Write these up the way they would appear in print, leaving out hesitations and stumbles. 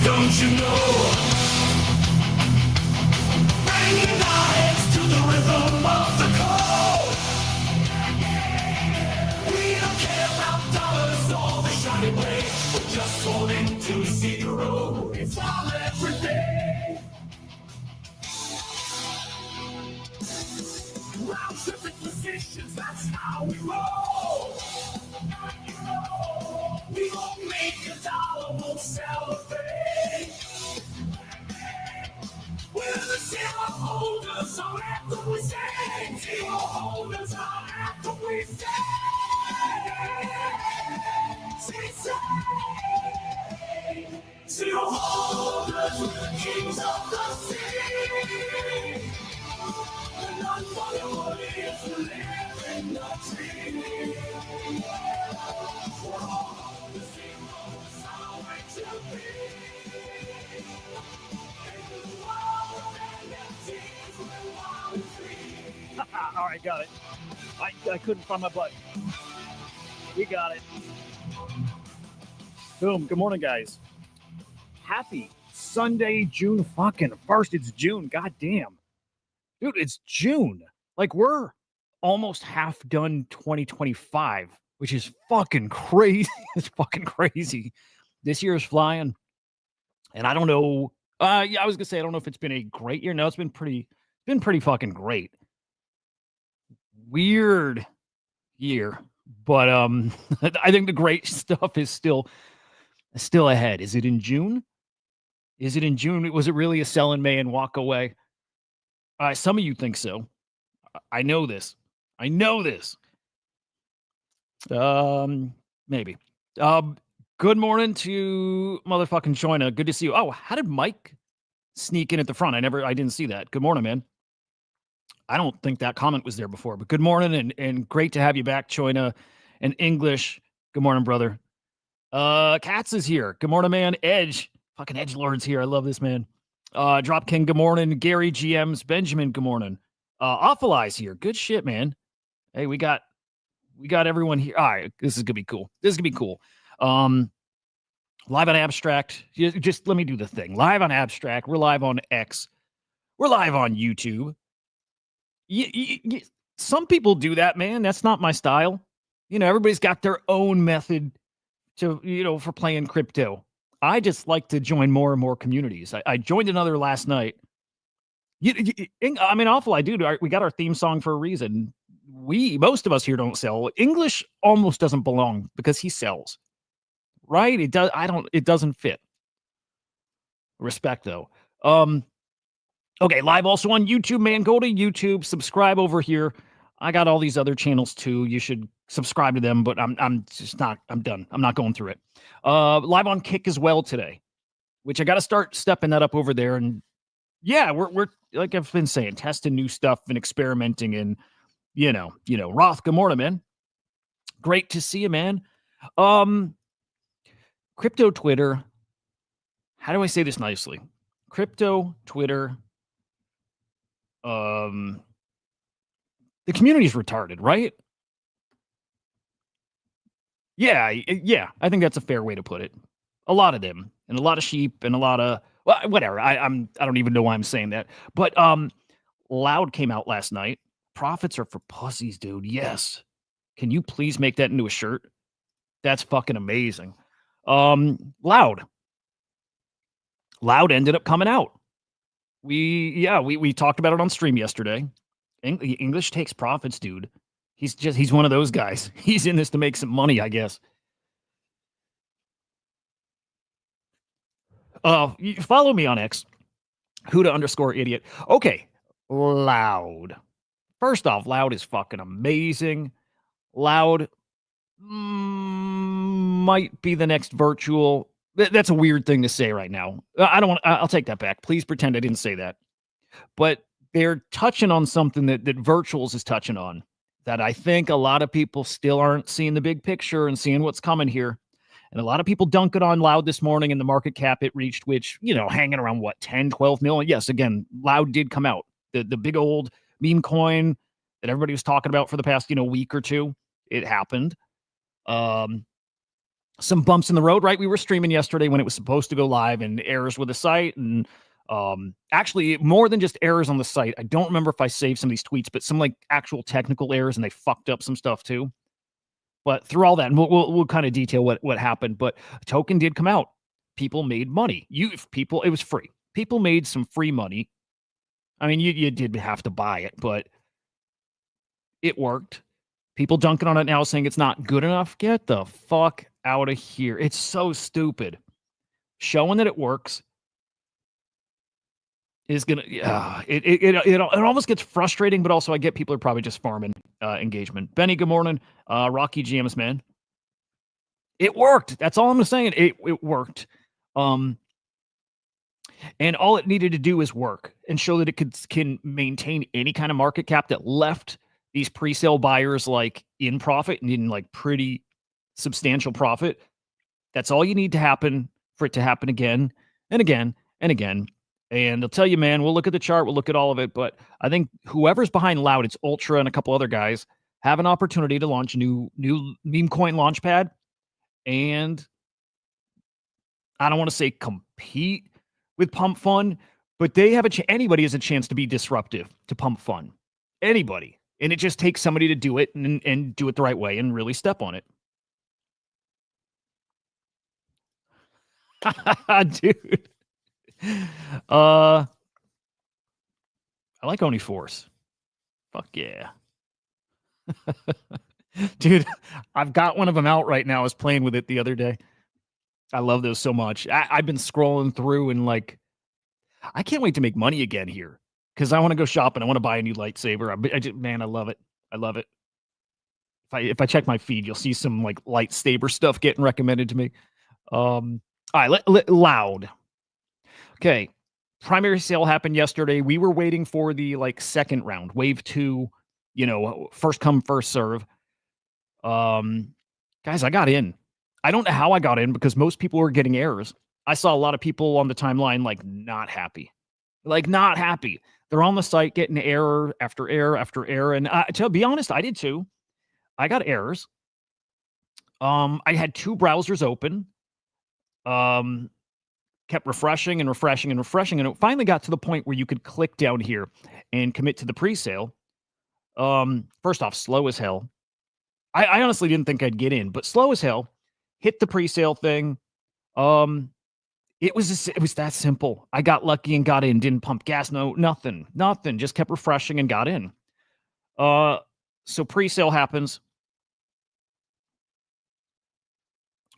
don't you know? Bringing our heads to the rhythm of the code. We don't care about dollars or the shiny blade. We're just holding to see the road. It's all everything. Round tripping positions, that's how we roll. We won't make a dollar, won't celebrate. We're the zero holders, our anthem we sing. Zero holders, our anthem we sing. Zero holders, we're the kings of the sea. And none for the money if we live in the tree. We're all on the zeros, our way to be. All right, got it. I couldn't find my button. We got it. Boom. Good morning, guys. Happy Sunday, June fucking 1st. It's June. God damn. Dude, it's June. Like, we're almost half done 2025, which is fucking crazy. It's fucking crazy. This year is flying. And I don't know. Yeah, I was gonna say I don't know if it's been a great year. No, it's been pretty fucking great. Weird year, but I think the great stuff is still ahead. Is it in June? Was it really a sell in May and walk away? Some of you think so. I know this. Maybe. Good morning to motherfucking China. Good to see you. Oh, how did Mike sneak in at the front? I didn't see that. Good morning, man. I don't think that comment was there before, but good morning and great to have you back, China and English. Good morning, brother. Katz is here. Good morning, man. Edge. Fucking Edge Lord's here. I love this, man. Drop King, good morning. Gary GMs, Benjamin, good morning. Awful Eyes here. Good shit, man. Hey, we got everyone here. All right, this is gonna be cool. Live on Abstract. Just let me do the thing. Live on Abstract. We're live on X. We're live on YouTube. Some people do that, man. That's not my style. You know, everybody's got their own method to, for playing crypto. I just like to join more and more communities. I joined another last night. Awful I do. We got our theme song for a reason. Most of us here don't sell. English almost doesn't belong because he sells. Right? It doesn't fit. Respect though. Okay, live also on YouTube, man. Go to YouTube, subscribe over here. I got all these other channels too. You should subscribe to them, but I'm done. I'm not going through it. Live on Kick as well today, which I got to start stepping that up over there. And yeah, we're like I've been saying, testing new stuff and experimenting. And Roth, good morning, man. Great to see you, man. Crypto Twitter. How do I say this nicely? Crypto Twitter. The community's retarded, right? Yeah, I think that's a fair way to put it. A lot of them, and a lot of sheep, and a lot of whatever. I don't even know why I'm saying that. But Loud came out last night. Profits are for pussies, dude. Yes. Can you please make that into a shirt? That's fucking amazing. Loud ended up coming out. We talked about it on stream yesterday. English takes profits, dude. He's one of those guys. He's in this to make some money, I guess. Follow me on X. Huda_idiot. Okay. Loud. First off, Loud is fucking amazing. Loud might be the next virtual. That's a weird thing to say right now. I'll take that back. Please pretend I didn't say that. But they're touching on something that Virtuals is touching on, that I think a lot of people still aren't seeing the big picture and seeing what's coming here. And a lot of people dunk it on Loud this morning, and the market cap it reached, which, hanging around 10, 12 million. Yes, again, Loud did come out. The big old meme coin that everybody was talking about for the past, week or two. It happened. some bumps in the road, right? We were streaming yesterday when it was supposed to go live, and errors with the site, and actually more than just errors on the site. I don't remember if I saved some of these tweets, but some like actual technical errors, and they fucked up some stuff too. But through all that, and we'll kind of detail what happened. But a token did come out. People made money. It was free. People made some free money. I mean, you did have to buy it, but it worked. People dunking on it now saying it's not good enough. Get the fuck out of here. It's so stupid. Showing that it works is gonna it almost gets frustrating, but also I get people are probably just farming engagement. Benny, good morning. Rocky GMS man. It worked. That's all I'm saying. It worked. And all it needed to do is work and show that it can maintain any kind of market cap that left these pre-sale buyers like in profit and in like pretty substantial profit. That's all you need to happen for it to happen again and again and again. And I'll tell you, man, we'll look at the chart, we'll look at all of it, but I think whoever's behind Loud, it's Ultra and a couple other guys, have an opportunity to launch a new memecoin launchpad. And I don't want to say compete with Pump Fun, but they have anybody has a chance to be disruptive to Pump Fun. Anybody. And it just takes somebody to do it and do it the right way and really step on it. Dude. I like Oni Force. Fuck yeah. Dude, I've got one of them out right now. I was playing with it the other day. I love those so much. I've been scrolling through and like, I can't wait to make money again here because I want to go shopping. I want to buy a new lightsaber. Man, I love it. I love it. If I check my feed, you'll see some like lightsaber stuff getting recommended to me. All right, Loud. Okay, primary sale happened yesterday. We were waiting for the like second round, wave 2. First come, first serve. Guys, I got in. I don't know how I got in because most people were getting errors. I saw a lot of people on the timeline like not happy. They're on the site getting error after error after error. And to be honest, I did too. I got errors. I had 2 browsers open. Kept refreshing and refreshing and refreshing. And it finally got to the point where you could click down here and commit to the pre-sale. First off, slow as hell. I honestly didn't think I'd get in, but slow as hell. Hit the pre-sale thing. It was that simple. I got lucky and got in. Didn't pump gas. No, nothing. Just kept refreshing and got in. So pre-sale happens.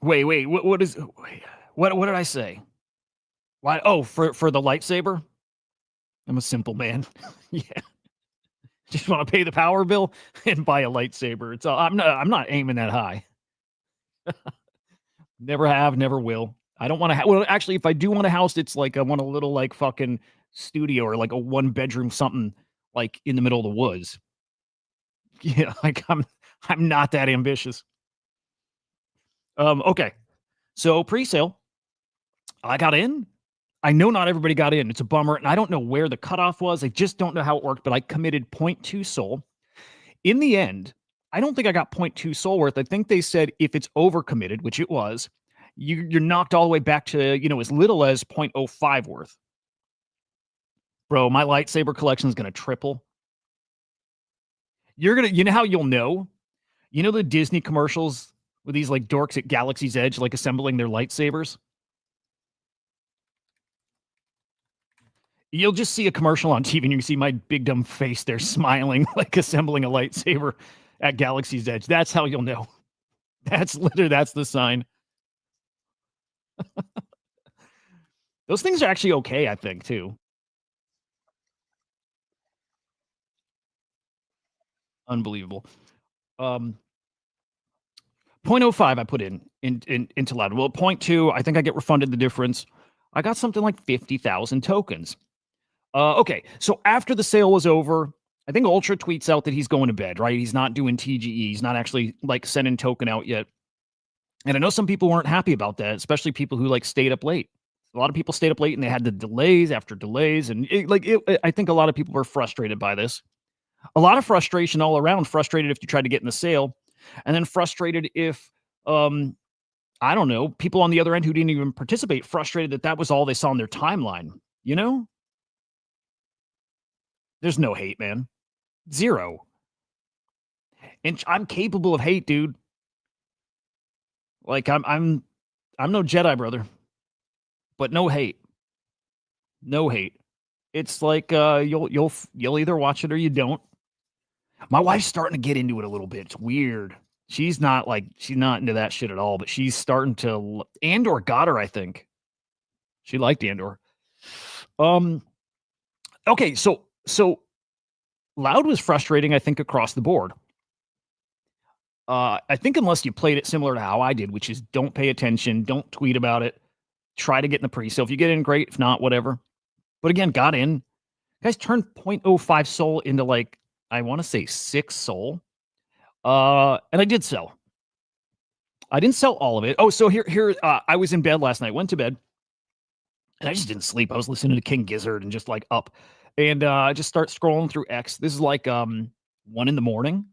Wait. What did I say? Why? Oh, for the lightsaber. I'm a simple man. Yeah. Just want to pay the power bill and buy a lightsaber. It's all. I'm not aiming that high. Never have, never will. I don't want to. Well, actually, if I do want a house, it's like I want a little like fucking studio or like a 1-bedroom something like in the middle of the woods. Yeah, like I'm not that ambitious. Okay. So pre-sale, I got in. I know not everybody got in. It's a bummer. And I don't know where the cutoff was. I just don't know how it worked, but I committed 0.2 Sol. In the end, I don't think I got 0.2 Sol worth. I think they said if it's overcommitted, which it was, you're knocked all the way back to, as little as 0.05 worth. Bro, my lightsaber collection is going to triple. You know how you'll know? You know the Disney commercials with these like dorks at Galaxy's Edge, like assembling their lightsabers? You'll just see a commercial on TV and you can see my big dumb face there smiling, like assembling a lightsaber at Galaxy's Edge. That's how you'll know. That's the sign. Those things are actually okay, I think, too. Unbelievable. 0.05 I put into Loud. Well, 0.2, I think I get refunded the difference. I got something like 50,000 tokens. Okay, so after the sale was over, I think Ultra tweets out that he's going to bed, right? He's not doing TGE. He's not actually like sending token out yet. And I know some people weren't happy about that, especially people who like stayed up late. A lot of people stayed up late and they had the delays after delays. And I think a lot of people were frustrated by this. A lot of frustration all around. Frustrated if you tried to get in the sale, and then frustrated if I don't know, people on the other end who didn't even participate, frustrated that that was all they saw on their timeline, you know? There's no hate, man. Zero. And I'm capable of hate, dude. Like I'm no Jedi, brother, but no hate. No hate. It's like you'll either watch it or you don't. My wife's starting to get into it a little bit. It's weird. She's not into that shit at all, but she's starting to. Andor got her, I think. She liked Andor. Okay, so Loud was frustrating, I think, across the board. I think unless you played it similar to how I did, which is don't pay attention, don't tweet about it, try to get in the pre-sale. If you get in, great. If not, whatever. But again, got in. Guys turned 0.05 soul into like, I want to say 6 soul. And I did sell. I didn't sell all of it. Oh, so here, I was in bed last night, went to bed, and I just didn't sleep. I was listening to King Gizzard and just like up. And I just start scrolling through X. This is like 1 a.m.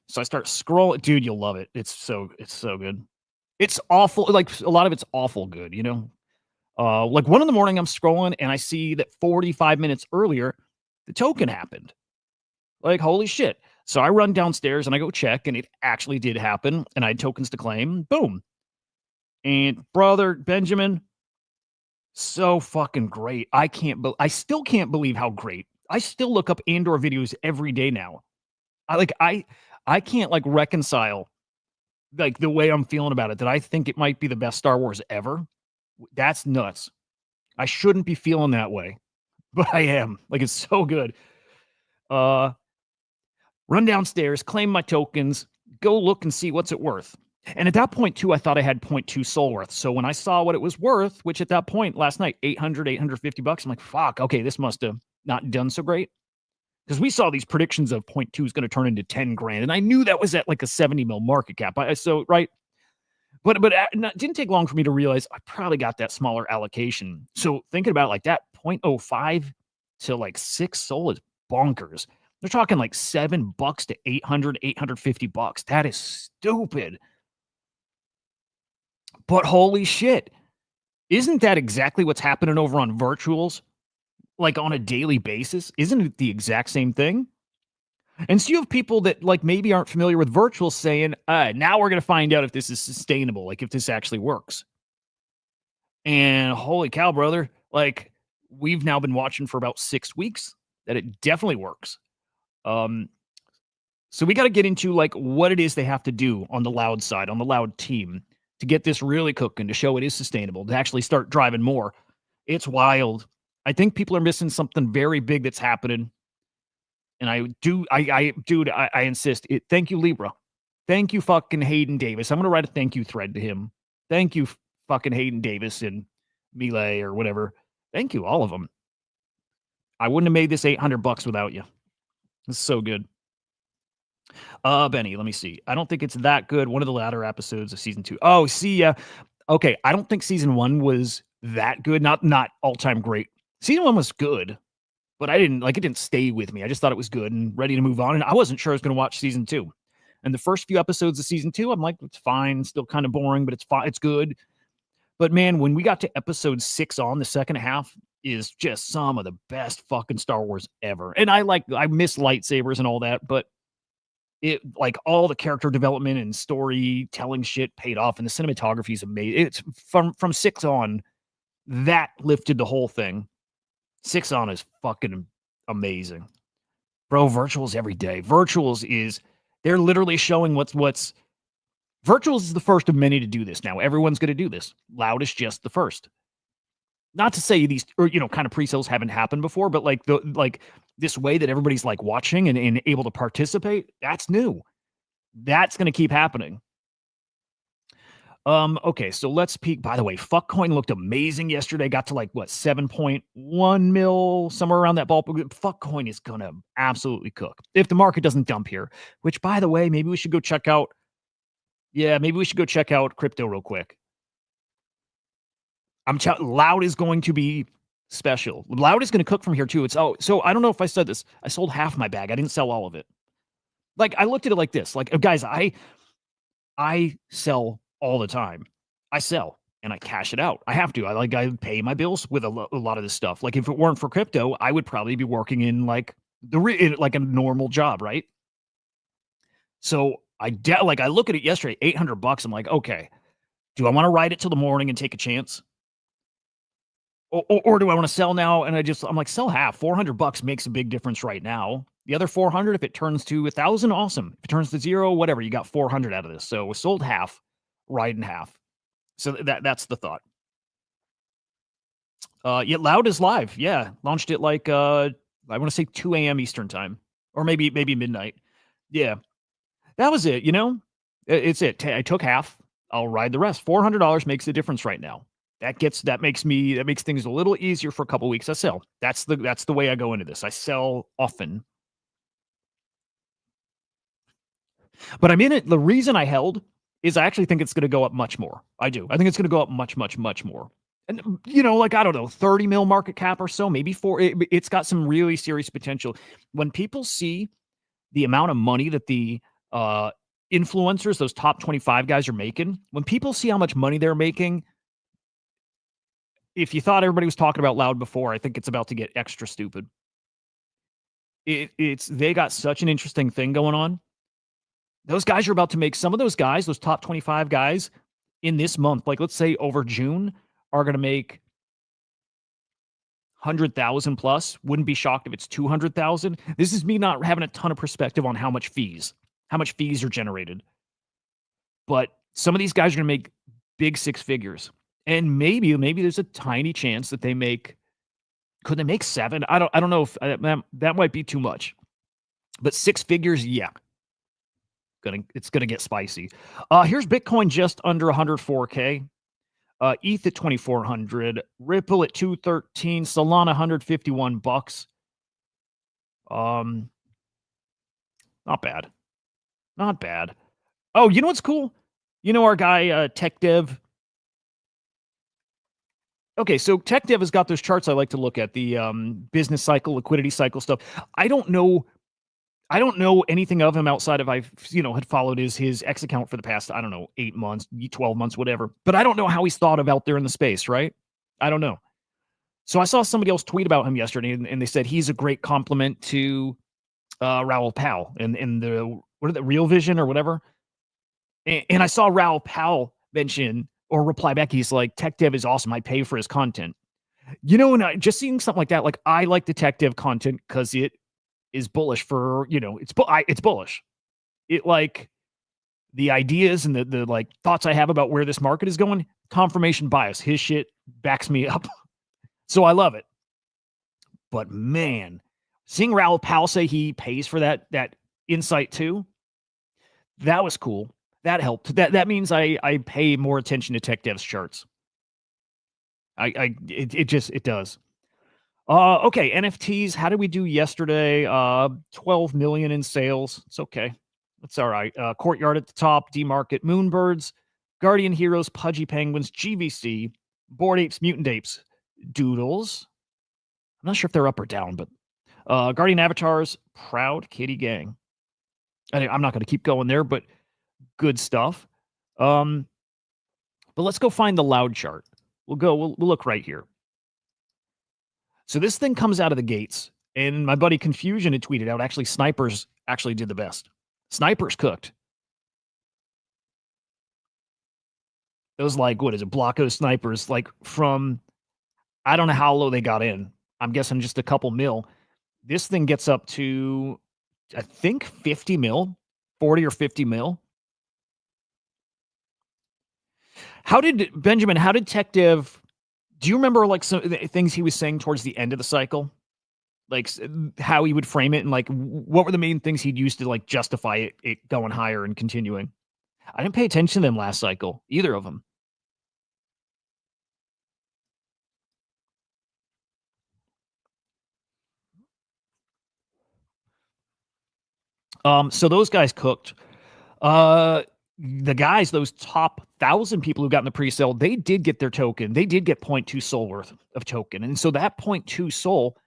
So I start scrolling. Dude, you'll love it. It's so good. It's awful. Like a lot of it's awful good, you know? Like 1 a.m, I'm scrolling and I see that 45 minutes earlier, the token happened. Like, holy shit. So I run downstairs and I go check, and it actually did happen. And I had tokens to claim. Boom. And brother Benjamin, so fucking great. I still can't believe how great. I still look up Andor videos every day now. I can't like reconcile like the way I'm feeling about it, that I think it might be the best Star Wars ever. That's nuts. I shouldn't be feeling that way, but I am. Like, it's so good. Run downstairs, claim my tokens, go look and see what's it worth. And at that point, too, I thought I had 0.2 soul worth. So when I saw what it was worth, which at that point last night, $850, I'm like, fuck, okay, this must have not done so great. Because we saw these predictions of 0.2 is going to turn into 10 grand. And I knew that was at like a 70 mil market cap. Right. But it didn't take long for me to realize I probably got that smaller allocation. So thinking about it like that, 0.05 to like 6 soul is bonkers. They're talking like $7 to 800, $850. That is stupid. But holy shit, isn't that exactly what's happening over on virtuals? Like on a daily basis? Isn't it the exact same thing? And so you have people that like maybe aren't familiar with virtuals saying, now we're going to find out if this is sustainable, like if this actually works. And holy cow, brother, like we've now been watching for about 6 weeks that it definitely works. So we got to get into like what it is they have to do on the Loud side, on the Loud team, to get this really cooking, to show it is sustainable, to actually start driving more. It's wild. I think people are missing something very big that's happening. And I insist. Thank you, Libra. Thank you, fucking Hayden Davis. I'm going to write a thank you thread to him. Thank you, fucking Hayden Davis and Melee or whatever. Thank you, all of them. I wouldn't have made this $800 without you. It's so good. Benny, let me see. I don't think it's that good. One of the latter episodes of season 2. Oh, see, yeah. Okay, I don't think season 1 was that good. Not all-time great. Season 1 was good, but it didn't stay with me. I just thought it was good and ready to move on. And I wasn't sure I was going to watch season 2. And the first few episodes of season 2, I'm like, it's fine. Still kind of boring, but it's fine. It's good. But man, when we got to episode 6 on, the second half is just some of the best fucking Star Wars ever. And I miss lightsabers and all that, but it like all the character development and storytelling shit paid off, and the cinematography is amazing. It's from 6 on, that lifted the whole thing. 6 on is fucking amazing. Bro, virtuals every day. They're literally showing what's virtuals is the first of many to do this now. Everyone's going to do this. Loud is just the first. Not to say these, or kind of pre-sales haven't happened before, but like this way that everybody's like watching and able to participate, that's new. That's going to keep happening. Okay, so let's peek. By the way, Fuckcoin looked amazing yesterday. Got to like 7.1 mil, somewhere around that ballpark. Fuckcoin is gonna absolutely cook if the market doesn't dump here. Which, by the way, maybe we should go check out. Yeah, maybe we should go check out crypto real quick. Loud is going to be special. Loud is going to cook from here too. So I don't know if I said this. I sold half my bag. I didn't sell all of it. Like I looked at it like this. Like guys, I sell all the time. I sell and I cash it out. I have to. I pay my bills with a lot of this stuff. Like if it weren't for crypto, I would probably be working in like like a normal job, right? So I look at it yesterday, $800. I'm like, okay, do I want to ride it till the morning and take a chance? Or do I want to sell now? And I'm like, sell half. $400 makes a big difference right now. The other 400, if it turns to 1,000, awesome. If it turns to zero, whatever, you got 400 out of this. So we sold half, ride in half. So that's the thought. Yeah, Loud is live. Yeah, launched it like I want to say 2 a.m. Eastern time, or maybe midnight. Yeah, that was it. It's it. I took half. I'll ride the rest. $400 makes a difference right now. That makes things a little easier for a couple weeks. I sell. That's the way I go into this. I sell often. But I'm in it. The reason I held is I actually think it's going to go up much more. I do. I think it's going to go up much, much, much more. And, like, I don't know, 30 mil market cap or so, maybe 4. It's got some really serious potential. When people see the amount of money that the influencers, those top 25 guys are making, when people see how much money they're making, if you thought everybody was talking about Loud before, I think it's about to get extra stupid. They got such an interesting thing going on. Those guys are about to make, some of those guys, those top 25 guys in this month, like let's say over June, are going to make 100,000 plus. Wouldn't be shocked if it's 200,000. This is me not having a ton of perspective on how much fees are generated. But some of these guys are going to make big six figures. And maybe there's a tiny chance that could they make 7? I don't know if that might be too much. But 6 figures, yeah. It's gonna get spicy. Here's Bitcoin just under 104K. ETH at 2,400. Ripple at 213. Solana $151. Not bad. Not bad. Oh, you know what's cool? Our guy Tech Dev. Okay, so Tech Dev has got those charts I like to look at, the business cycle, liquidity cycle stuff. I don't know anything of him outside of I've had followed his X account for the past, I don't know, 8 months, 12 months, whatever. But I don't know how he's thought of out there in the space, right? I don't know. So I saw somebody else tweet about him yesterday, and they said he's a great compliment to Raoul Pal and the Real Vision or whatever. And I saw Raoul Pal mention or reply back. He's like, Tech Dev is awesome. I pay for his content. And just seeing something like that, like I like the Tech Dev content because it is bullish for, it's bullish. It like the ideas and the like thoughts I have about where this market is going, confirmation bias. His shit backs me up. So I love it. But man, seeing Raoul Pal say he pays for that insight too, that was cool. That helped. That means I pay more attention to Tech Dev's charts. It does. Okay, NFTs. How did we do yesterday? 12 million in sales. It's okay. That's all right. Courtyard at the top, D-Market, Moonbirds, Guardian Heroes, Pudgy Penguins, GVC, Bored Apes, Mutant Apes, Doodles. I'm not sure if they're up or down, but Guardian Avatars, Proud Kitty Gang. I'm not going to keep going there, but good stuff. But let's go find the Loud chart. We'll look right here. So this thing comes out of the gates, and my buddy Confusion had tweeted out, actually, Snipers actually did the best. Snipers cooked. Those, like, what is it, Blocko Snipers, like from, I don't know how low they got in. I'm guessing just a couple mil. This thing gets up to, I think, 50 mil, 40 or 50 mil. How did Tech Dev, do you remember like some things he was saying towards the end of the cycle? Like how he would frame it and like what were the main things he'd use to like justify it going higher and continuing? I didn't pay attention to them last cycle, either of them. So those guys cooked. The guys, those top 1,000 people who got in the pre-sale, they did get their token. They did get 0.2 SOL worth of token. And so that 0.2 SOL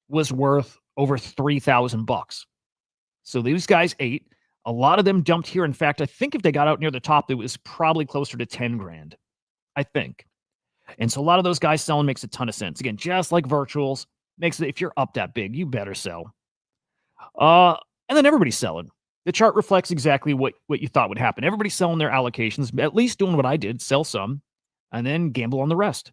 was worth over $3,000. So these guys ate. A lot of them dumped here. In fact, I think if they got out near the top, it was probably closer to 10 grand, I think. And so a lot of those guys selling makes a ton of sense. Again, just like virtuals, makes it, if you're up that big, you better sell. And then everybody's selling. The chart reflects exactly what you thought would happen. Everybody's selling their allocations, at least doing what I did, sell some, and then gamble on the rest.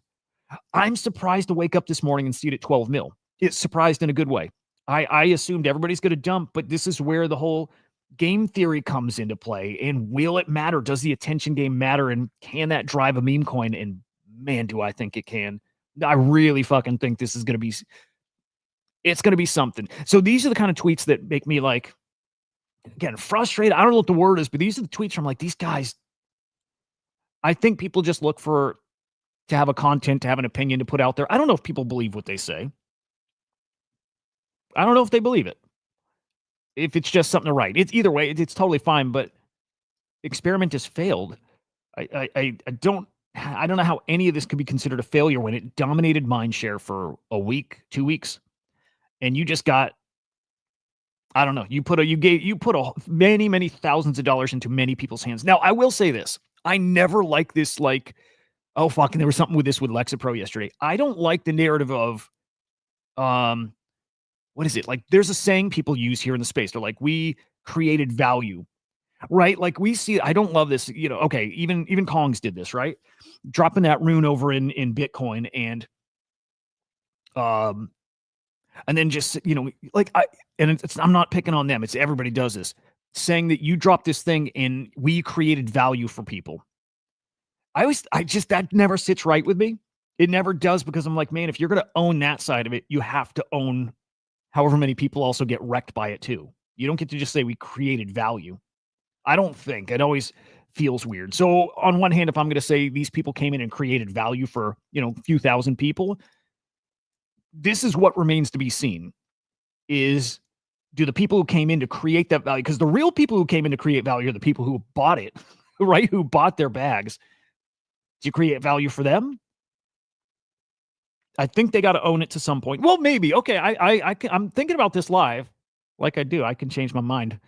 I'm surprised to wake up this morning and see it at 12 mil. It's surprised in a good way. I assumed everybody's going to dump, but this is where the whole game theory comes into play. And will it matter? Does the attention game matter? And can that drive a meme coin? And man, do I think it can. I really fucking think this is going to be, it's going to be something. So these are the kind of tweets that make me like, again, frustrated. I don't know what the word is, but these are the tweets from like these guys. I think people just look for to have a content, to have an opinion to put out there. I don't know if people believe what they say. I don't know if they believe it. If it's just something to write. It's either way, it's totally fine, but experiment has failed. I don't know how any of this could be considered a failure when it dominated mindshare for a week, 2 weeks. And you just got, I don't know, you put many thousands of dollars into many people's hands. Now, I will say this. I never like this, like, oh, fuck, and there was something with this with Lexapro yesterday. I don't like the narrative of, what is it? Like, there's a saying people use here in the space. They're like, we created value, right? Like, we see, I don't love this, you know, okay, even Kongs did this, right? Dropping that rune over in Bitcoin and then just, you know, like, I'm not picking on them. It's everybody does this, saying that you dropped this thing and we created value for people. That never sits right with me. It never does, because I'm like, man, if you're going to own that side of it, you have to own however many people also get wrecked by it too. You don't get to just say we created value. I don't think. It always feels weird. So on one hand, if I'm going to say these people came in and created value for, you know, a few thousand people, this is what remains to be seen is, do the people who came in to create that value, because the real people who came in to create value are the people who bought it, right? Who bought their bags. Do you create value for them? I think they got to own it to some point. Well, maybe. Okay, I'm thinking about this live, like I do. I can change my mind.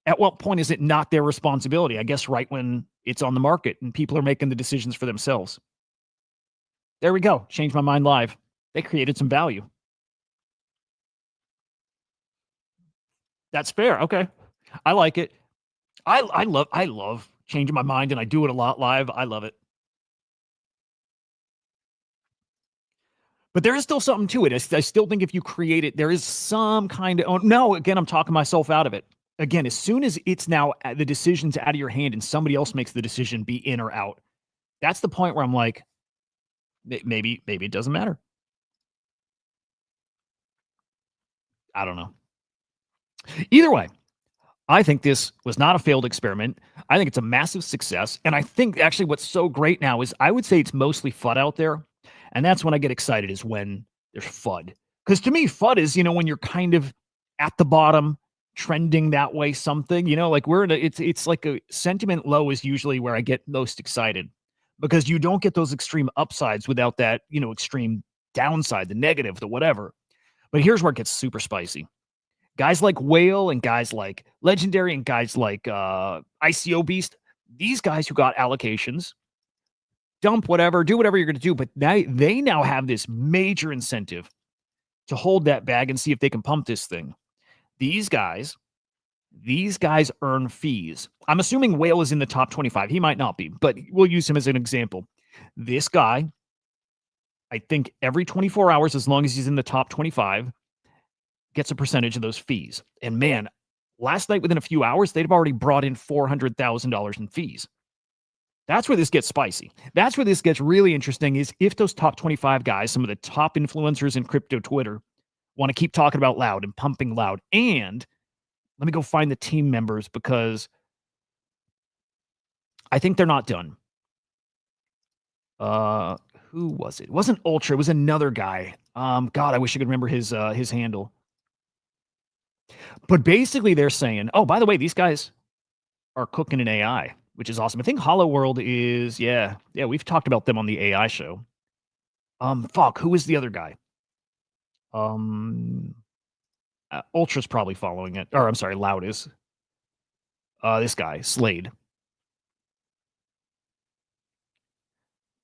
At what point is it not their responsibility? I guess right when it's on the market and people are making the decisions for themselves. There we go. Change my mind live. They created some value. That's fair. Okay, I like it. I love changing my mind, and I do it a lot live. I love it. But there is still something to it. I still think if you create it, there is some kind of, oh, no, again, I'm talking myself out of it. Again, as soon as it's now the decision's out of your hand and somebody else makes the decision, be in or out, that's the point where I'm like, maybe it doesn't matter. I don't know. Either way, I think this was not a failed experiment. I think it's a massive success. And I think actually what's so great now is I would say it's mostly FUD out there. And that's when I get excited, is when there's FUD. Because to me, FUD is, you know, when you're kind of at the bottom, trending that way, something, you know, like it's like a sentiment low is usually where I get most excited, because you don't get those extreme upsides without that, you know, extreme downside, the negative, the whatever. But here's where it gets super spicy. Guys like Whale and guys like Legendary and guys like ICO Beast, these guys who got allocations, dump whatever, do whatever you're going to do, but they now have this major incentive to hold that bag and see if they can pump this thing. These guys earn fees. I'm assuming Whale is in the top 25. He might not be, but we'll use him as an example. This guy, I think every 24 hours, as long as he's in the top 25, gets a percentage of those fees. And man, last night, within a few hours, they'd have already brought in $400,000 in fees. That's where this gets spicy. That's where this gets really interesting, is if those top 25 guys, some of the top influencers in crypto Twitter, want to keep talking about loud and pumping loud. And let me go find the team members, because I think they're not done. Who was it? It wasn't Ultra. It was another guy. God, I wish I could remember his handle. But basically they're saying, oh, by the way, these guys are cooking in AI, which is awesome. I think Hollow World is, yeah, we've talked about them on the AI show. Who is the other guy? Ultra's probably following it. Or I'm sorry, Loud is. This guy, Slade.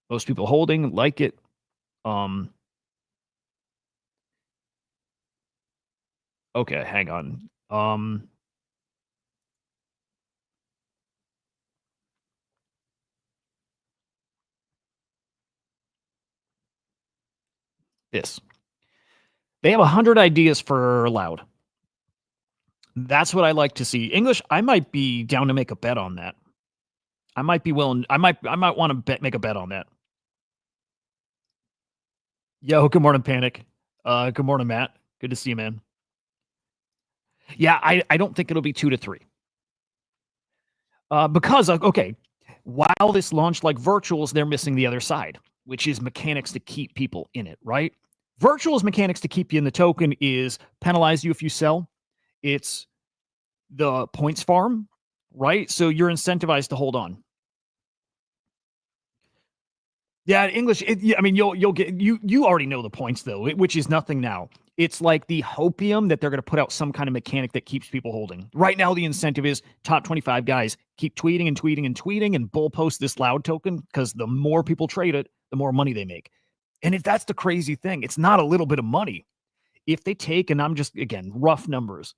Most people holding, like it. Okay, hang on. This. They have 100 ideas for Loud. That's what I like to see. English, I might be down to make a bet on that. I might be willing. I might want to make a bet on that. Yo, good morning, Panic. Good morning, Matt. Good to see you, man. Yeah, I don't think it'll be 2 to 3. Because okay, while this launched like virtuals, they're missing the other side, which is mechanics to keep people in it, right? Virtuals mechanics to keep you in the token is penalize you if you sell. It's the points farm, right? So you're incentivized to hold on. Yeah, English. I mean, you'll get you already know the points though, which is nothing now. It's like the hopium that they're going to put out some kind of mechanic that keeps people holding. Right now, the incentive is top 25 guys keep tweeting and tweeting and tweeting and bull post this Loud token because the more people trade it, the more money they make. And if that's the crazy thing, it's not a little bit of money. If they take, and I'm just again rough numbers,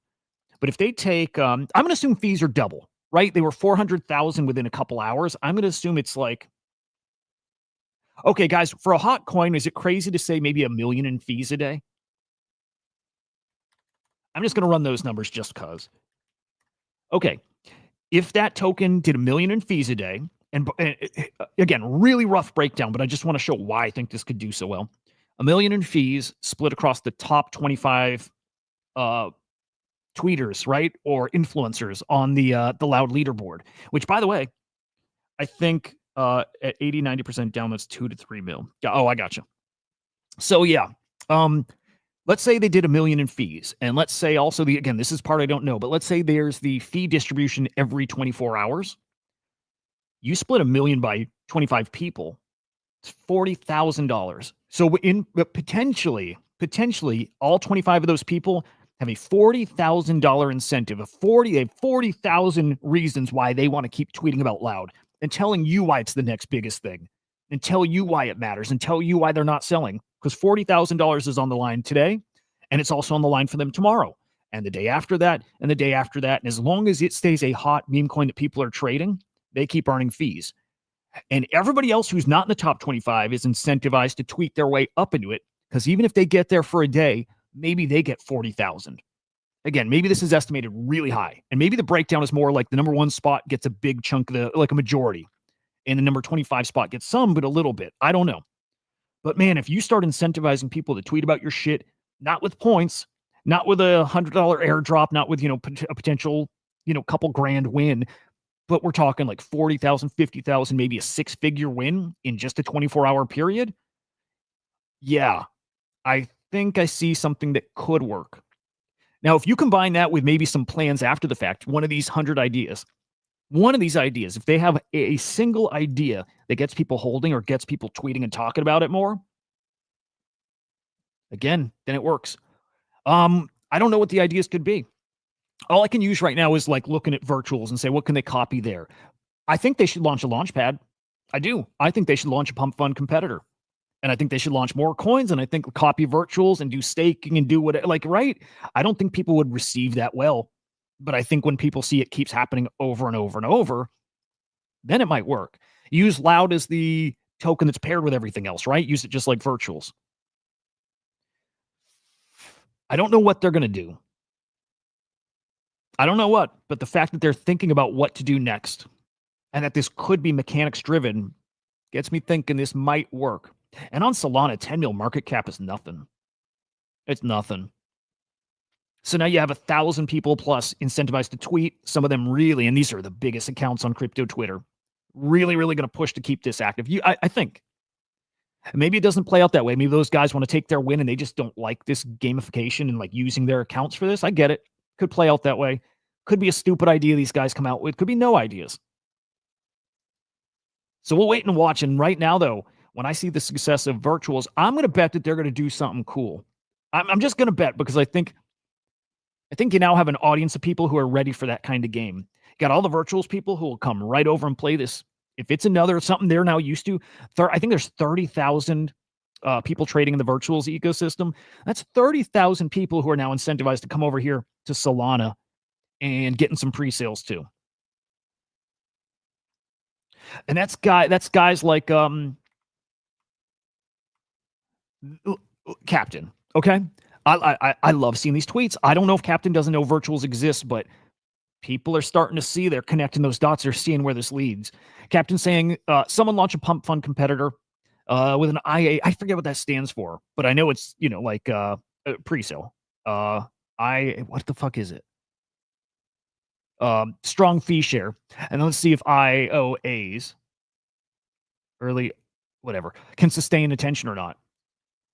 but if they take, I'm going to assume fees are double, right? They were 400,000 within a couple hours. I'm going to assume it's like. Okay, guys, for a hot coin, is it crazy to say maybe $1 million in fees a day? I'm just going to run those numbers just because. Okay, if that token did $1 million in fees a day, and again, really rough breakdown, but I just want to show why I think this could do so well. $1 million in fees split across the top 25 tweeters, right, or influencers on the Loud leaderboard. Which, by the way, I think at 80-90% down, that's 2 to 3 mil. Oh, I got you. So yeah, let's say they did $1 million in fees, and let's say also again, this is part I don't know, but let's say there's the fee distribution every 24 hours. You split $1 million by 25 people, it's $40,000. So in potentially all 25 of those people have a $40,000 incentive. They have 40,000 reasons why they want to keep tweeting about Loud and telling you why it's the next biggest thing, and tell you why it matters, and tell you why they're not selling. Because $40,000 is on the line today, and it's also on the line for them tomorrow, and the day after that, and the day after that. And as long as it stays a hot meme coin that people are trading, they keep earning fees. And everybody else who's not in the top 25 is incentivized to tweet their way up into it, because even if they get there for a day, maybe they get 40,000. Again, maybe this is estimated really high, and maybe the breakdown is more like the number 1 spot gets a big chunk of like a majority, and the number 25 spot gets some, but a little bit. I don't know. But man, if you start incentivizing people to tweet about your shit, not with points, not with a $100 airdrop, not with, a potential, couple grand win, but we're talking like 40,000, 50,000, maybe a 6-figure win in just a 24-hour period. Yeah, I think I see something that could work. Now, if you combine that with maybe some plans after the fact, one of these ideas, if they have a single idea that gets people holding or gets people tweeting and talking about it more, again, then it works. I don't know what the ideas could be. All I can use right now is like looking at virtuals and say, what can they copy there? I think they should launch a launch pad. I do. I think they should launch a pump fund competitor. And I think they should launch more coins, and I think copy virtuals and do staking and do what, right? I don't think people would receive that well, but I think when people see it keeps happening over and over and over, then it might work. Use Loud as the token that's paired with everything else, right? Use it just like virtuals. I don't know what they're going to do. I don't know what, but the fact that they're thinking about what to do next and that this could be mechanics driven gets me thinking this might work. And on Solana, 10 mil market cap is nothing. It's nothing. So now you have 1,000 people plus incentivized to tweet. Some of them really, and these are the biggest accounts on crypto Twitter, really, really going to push to keep this active. I think. Maybe it doesn't play out that way. Maybe those guys want to take their win and they just don't like this gamification and like using their accounts for this. I get it. Could play out that way. Could be a stupid idea these guys come out with. Could be no ideas. So we'll wait and watch. And right now, though, when I see the success of virtuals, I'm going to bet that they're going to do something cool. I'm just going to bet because I think you now have an audience of people who are ready for that kind of game. Got all the virtuals people who will come right over and play this. If it's something they're now used to, I think there's 30,000 people trading in the virtuals ecosystem. That's 30,000 people who are now incentivized to come over here to Solana and getting some pre-sales too. And that's guys like Captain. Okay. I love seeing these tweets. I don't know if Captain doesn't know virtuals exist, but people are starting to see, they're connecting those dots. They're seeing where this leads. Captain saying, someone launch a pump fund competitor with an IA. I forget what that stands for, but I know it's, like pre-sale. What the fuck is it? Strong fee share. And let's see if IOAs, early, whatever, can sustain attention or not.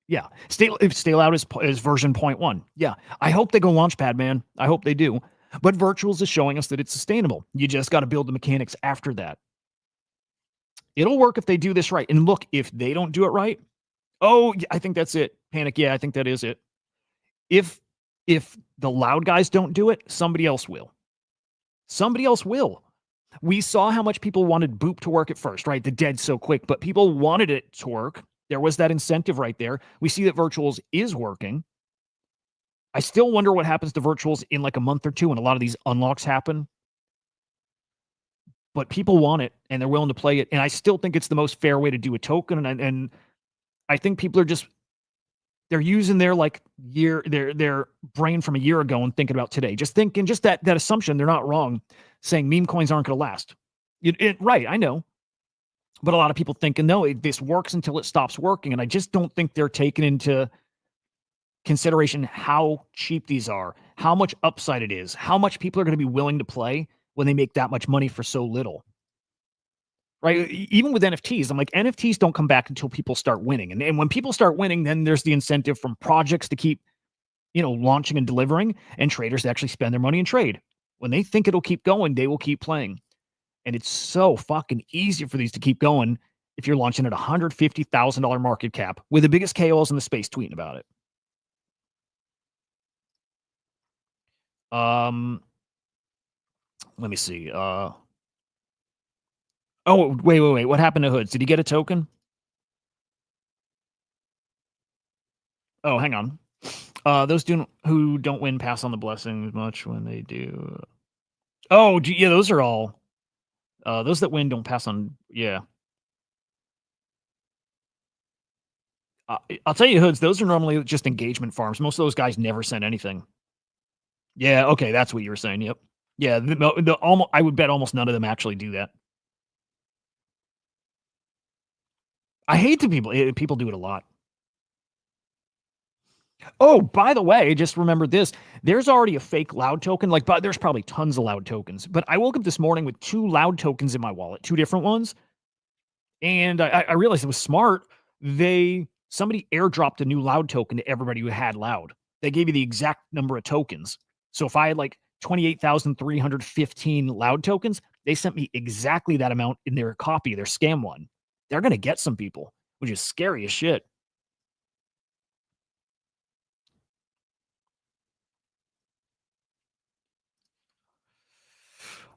Yeah. Stay loud is version 0.1. Yeah. I hope they go Launchpad, man. I hope they do. But virtuals is showing us that it's sustainable. You just got to build the mechanics after that. It'll work if they do this right. And look, if they don't do it right, I think that's it. Panic. Yeah, I think that is it. If the loud guys don't do it, somebody else will. Somebody else will. We saw how much people wanted Boop to work at first, right? The dead so quick, but people wanted it to work. There was that incentive right there. We see that virtuals is working. I still wonder what happens to virtuals in like a month or two when a lot of these unlocks happen. But people want it and they're willing to play it. And I still think it's the most fair way to do a token. And I think people are they're using their their brain from a year ago and thinking about today. Just thinking, just that assumption, they're not wrong, saying meme coins aren't going to last. Right, I know. But a lot of people thinking, no, this works until it stops working. And I just don't think they're taking into consideration how cheap these are, how much upside it is, how much people are going to be willing to play when they make that much money for so little. Right? Even with NFTs, I'm like, NFTs don't come back until people start winning. And when people start winning, then there's the incentive from projects to keep, launching and delivering, and traders to actually spend their money and trade. When they think it'll keep going, they will keep playing. And it's so fucking easy for these to keep going if you're launching at $150,000 market cap with the biggest KOLs in the space tweeting about it. Let me see. Wait. What happened to Hoods? Did he get a token? Oh, hang on. Those who don't win pass on the blessings much when they do. Oh, yeah, those are all. Those that win don't pass on. Yeah. I'll tell you, Hoods, those are normally just engagement farms. Most of those guys never send anything. Yeah, okay, that's what you were saying. Yep. Yeah, I would bet almost none of them actually do that. I hate the people do it a lot. Oh, by the way, just remember this. There's already a fake loud token. But there's probably tons of loud tokens. But I woke up this morning with 2 loud tokens in my wallet, 2 different ones. And I realized it was smart. Somebody airdropped a new loud token to everybody who had loud. They gave you the exact number of tokens. So if I had 28,315 loud tokens, they sent me exactly that amount in their copy, their scam one. They're going to get some people, which is scary as shit.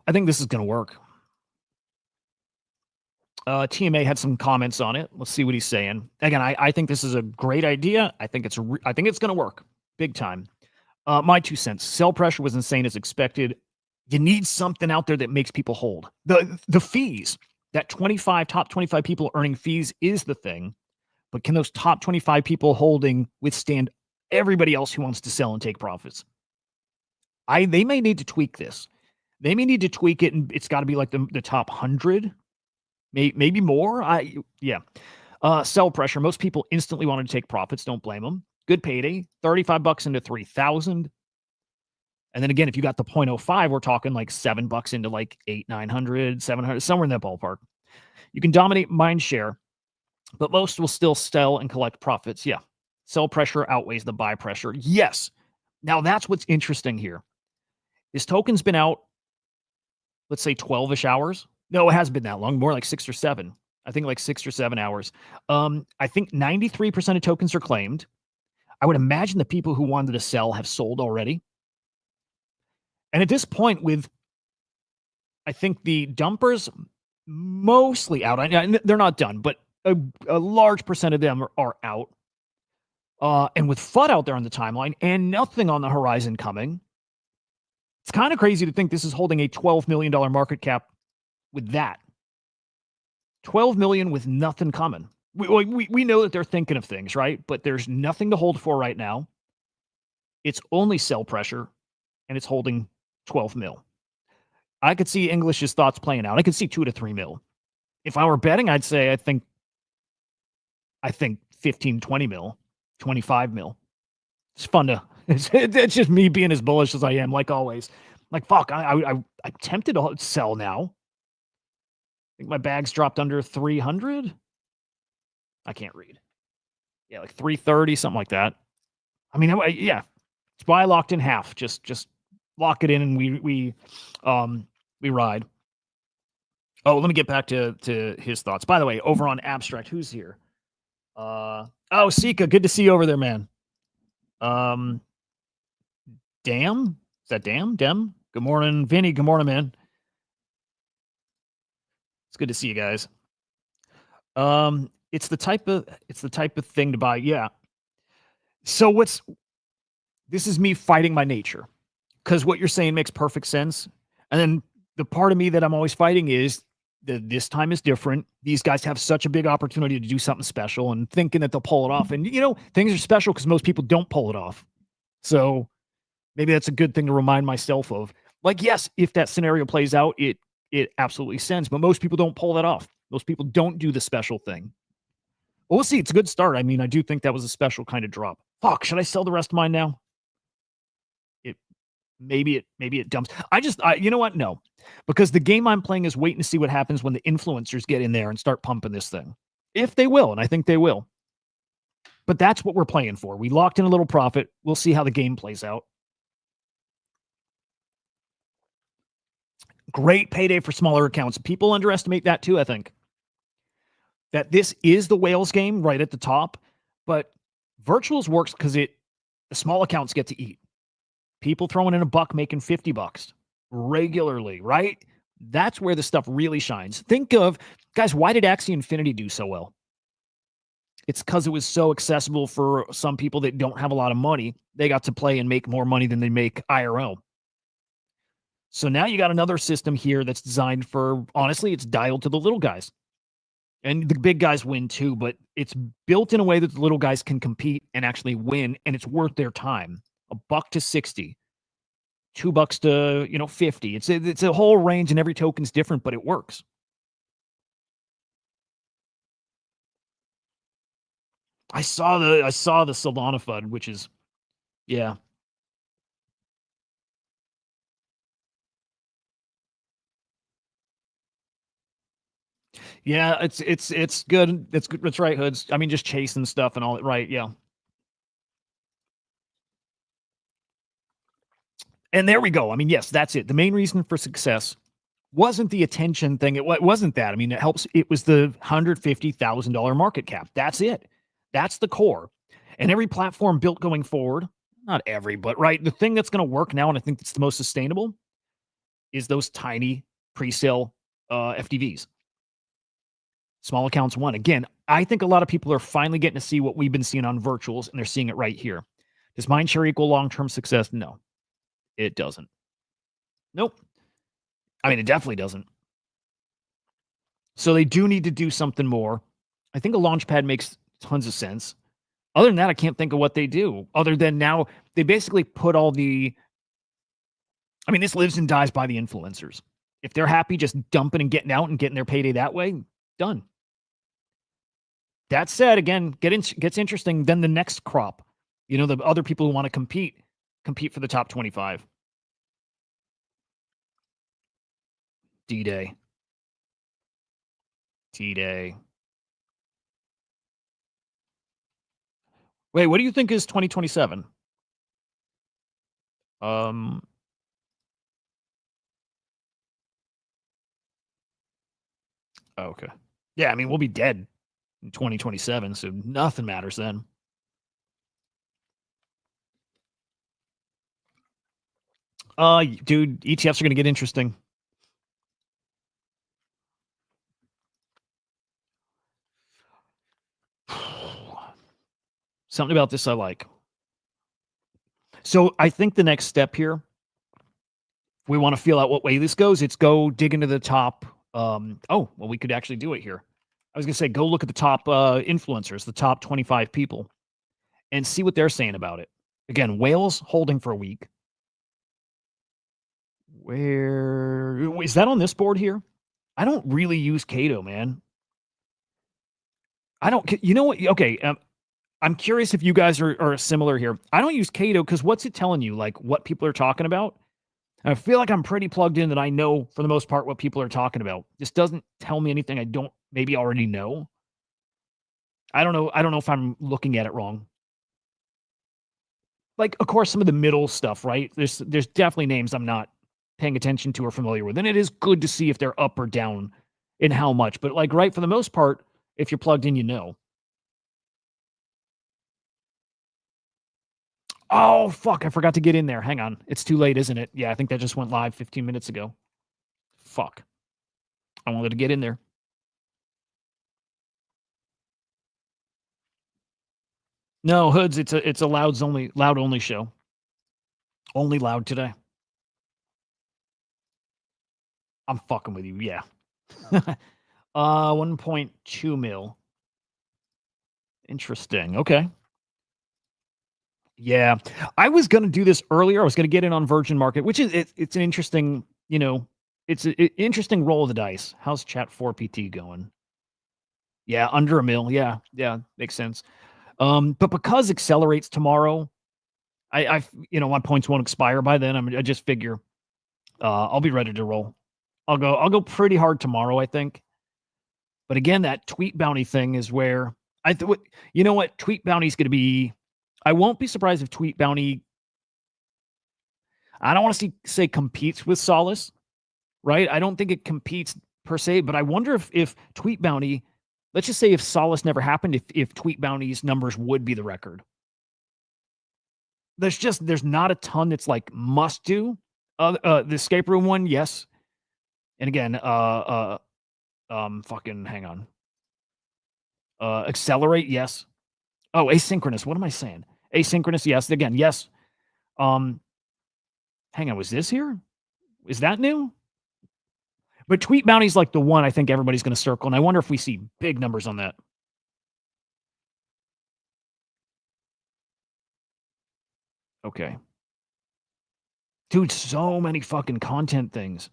I think this is going to work. TMA had some comments on it. Let's see what he's saying. Again, I think this is a great idea. I think it's going to work big time. My 2 cents. Sell pressure was insane as expected. You need something out there that makes people hold. The fees, that top 25 people earning fees is the thing. But can those top 25 people holding withstand everybody else who wants to sell and take profits? They may need to tweak this. They may need to tweak it, and it's got to be like the top 100, maybe more. Sell pressure. Most people instantly wanted to take profits. Don't blame them. Good payday. $35 into 3,000. And then again, if you got the 0.05, we're talking like $7 into like 800, 900, 700, somewhere in that ballpark. You can dominate mind share, but most will still sell and collect profits. Yeah. Sell pressure outweighs the buy pressure. Yes. Now that's what's interesting here. This token's been out, let's say 12-ish hours. No, it hasn't been that long, more like 6 or 7. I think like 6 or 7 hours. I think 93% of tokens are claimed. I would imagine the people who wanted to sell have sold already. And at this point, with I think the dumpers mostly out. They're not done, but a large percent of them are out. And with FUD out there on the timeline and nothing on the horizon coming, it's kind of crazy to think this is holding a $12 million market cap with that. 12 million with nothing coming. We know that they're thinking of things, right? But there's nothing to hold for right now. It's only sell pressure, and it's holding 12 mil. I could see English's thoughts playing out. I could see 2 to 3 mil. If I were betting, I'd say I think 15, 20 mil, 25 mil. It's fun to. It's just me being as bullish as I am, like always. Like fuck, I'm tempted to sell now. I think my bag's dropped under 300. I can't read. Yeah, like 330, something like that. I mean, yeah, it's why I locked in half. Just lock it in, and we ride. Oh, let me get back to his thoughts. By the way, over on Abstract, who's here? Sika, good to see you over there, man. Dam? Is that Dam? Dem? Good morning, Vinny. Good morning, man. It's good to see you guys. It's the type of thing to buy. Yeah. So this is me fighting my nature, because what you're saying makes perfect sense. And then the part of me that I'm always fighting is that this time is different. These guys have such a big opportunity to do something special, and thinking that they'll pull it off. And things are special because most people don't pull it off. So maybe that's a good thing to remind myself of. Like, yes, if that scenario plays out, it absolutely sends, but most people don't pull that off. Most people don't do the special thing. Well, we'll see. It's a good start. I mean, I do think that was a special kind of drop. Fuck, should I sell the rest of mine now? Maybe it dumps. You know what? No, because the game I'm playing is waiting to see what happens when the influencers get in there and start pumping this thing. If they will, and I think they will. But that's what we're playing for. We locked in a little profit. We'll see how the game plays out. Great payday for smaller accounts. People underestimate that too, I think. That this is the whales game right at the top, but virtuals works because the small accounts get to eat. People throwing in $1 making $50 regularly, right? That's where the stuff really shines. Think of, guys, why did Axie Infinity do so well? It's because it was so accessible for some people that don't have a lot of money. They got to play and make more money than they make IRL. So now you got another system here that's designed for, honestly, it's dialed to the little guys. And the big guys win too, but it's built in a way that the little guys can compete and actually win, and it's worth their time. $1 to 60, $2 to 50. It's a whole range, and every token's different, but it works. I saw the Solana FUD, which is, yeah. Yeah, it's good. It's good. That's right, Hoods. I mean, just chasing stuff and all that, right? Yeah. And there we go. I mean, yes, that's it. The main reason for success wasn't the attention thing. It wasn't that. I mean, it helps. It was the $150,000 market cap. That's it. That's the core. And every platform built going forward, not every, but right, the thing that's going to work now, and I think that's the most sustainable, is those tiny pre-sale FDVs. Small accounts won. Again, I think a lot of people are finally getting to see what we've been seeing on virtuals, and they're seeing it right here. Does mindshare equal long-term success? No, it doesn't. Nope. I mean, it definitely doesn't. So they do need to do something more. I think a launchpad makes tons of sense. Other than that, I can't think of what they do. Other than now, they basically put all the. I mean, this lives and dies by the influencers. If they're happy just dumping and getting out and getting their payday that way, done. That said, again, gets interesting. Then the next crop, the other people who want to compete for the top 25. D-Day. T-Day. Wait, what do you think is 2027? Oh, okay. Yeah, I mean, we'll be dead in 2027, so nothing matters then. Dude, ETFs are going to get interesting. Something about this I like. So I think the next step here, if we want to feel out what way this goes, it's go dig into the top. We could actually do it here. I was going to say, go look at the top influencers, the top 25 people, and see what they're saying about it. Again, whales holding for a week. Where is that on this board here? I don't really use Cato, man. I don't. You know what? Okay, I'm curious if you guys are similar here. I don't use Cato because what's it telling you? Like what people are talking about? I feel like I'm pretty plugged in that I know for the most part what people are talking about. This doesn't tell me anything I don't maybe already know. I don't know. I don't know if I'm looking at it wrong. Like, of course, some of the middle stuff, right? There's definitely names I'm not paying attention to or familiar with. And it is good to see if they're up or down in how much. But like, right, for the most part, if you're plugged in, you know. Oh, fuck. I forgot to get in there. Hang on. It's too late, isn't it? Yeah, I think that just went live 15 minutes ago. Fuck. I wanted to get in there. No, Hoods, it's a loud only show. Only loud today. I'm fucking with you, yeah. 1.2 mil. Interesting. Okay. Yeah. I was gonna do this earlier. I was gonna get in on Virgin Market, which is it's an interesting, it's an interesting roll of the dice. How's chat 4PT going? Yeah, under a mil. Yeah, makes sense. But because accelerates tomorrow, I my points won't expire by then. I just figure I'll be ready to roll. I'll go pretty hard tomorrow, I think. But again, that tweet bounty thing is where you know what? Tweet bounty is going to be. I won't be surprised if tweet bounty. I don't want to say competes with Solace, right? I don't think it competes per se, but I wonder if tweet bounty. Let's just say if Solace never happened, if tweet bounty's numbers would be the record. There's not a ton that's like must do. The escape room one, yes. And again, fucking hang on. Accelerate, yes. Oh, asynchronous. What am I saying? Asynchronous, yes. Again, yes. Hang on, was this here? Is that new? But tweet bounty's like the one I think everybody's going to circle, and I wonder if we see big numbers on that. Okay. Dude, so many fucking content things.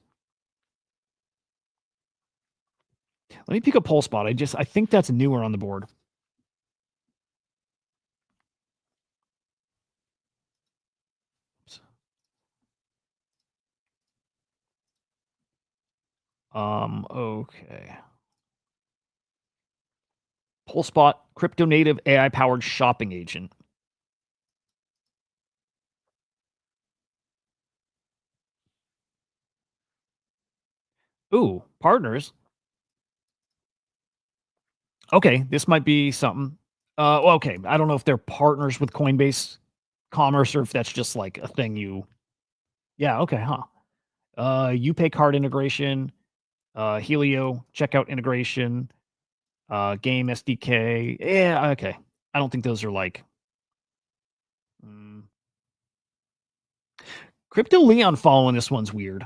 Let me pick a poll spot. I think that's newer on the board. Okay. Poll spot, crypto native AI powered shopping agent. Ooh, partners. Okay, this might be something. Okay, I don't know if they're partners with Coinbase Commerce or if that's just like a thing you. Yeah, okay, huh? UPay card integration, Helio checkout integration, game SDK. Yeah, okay. I don't think those are like. Crypto Leon following this one's weird.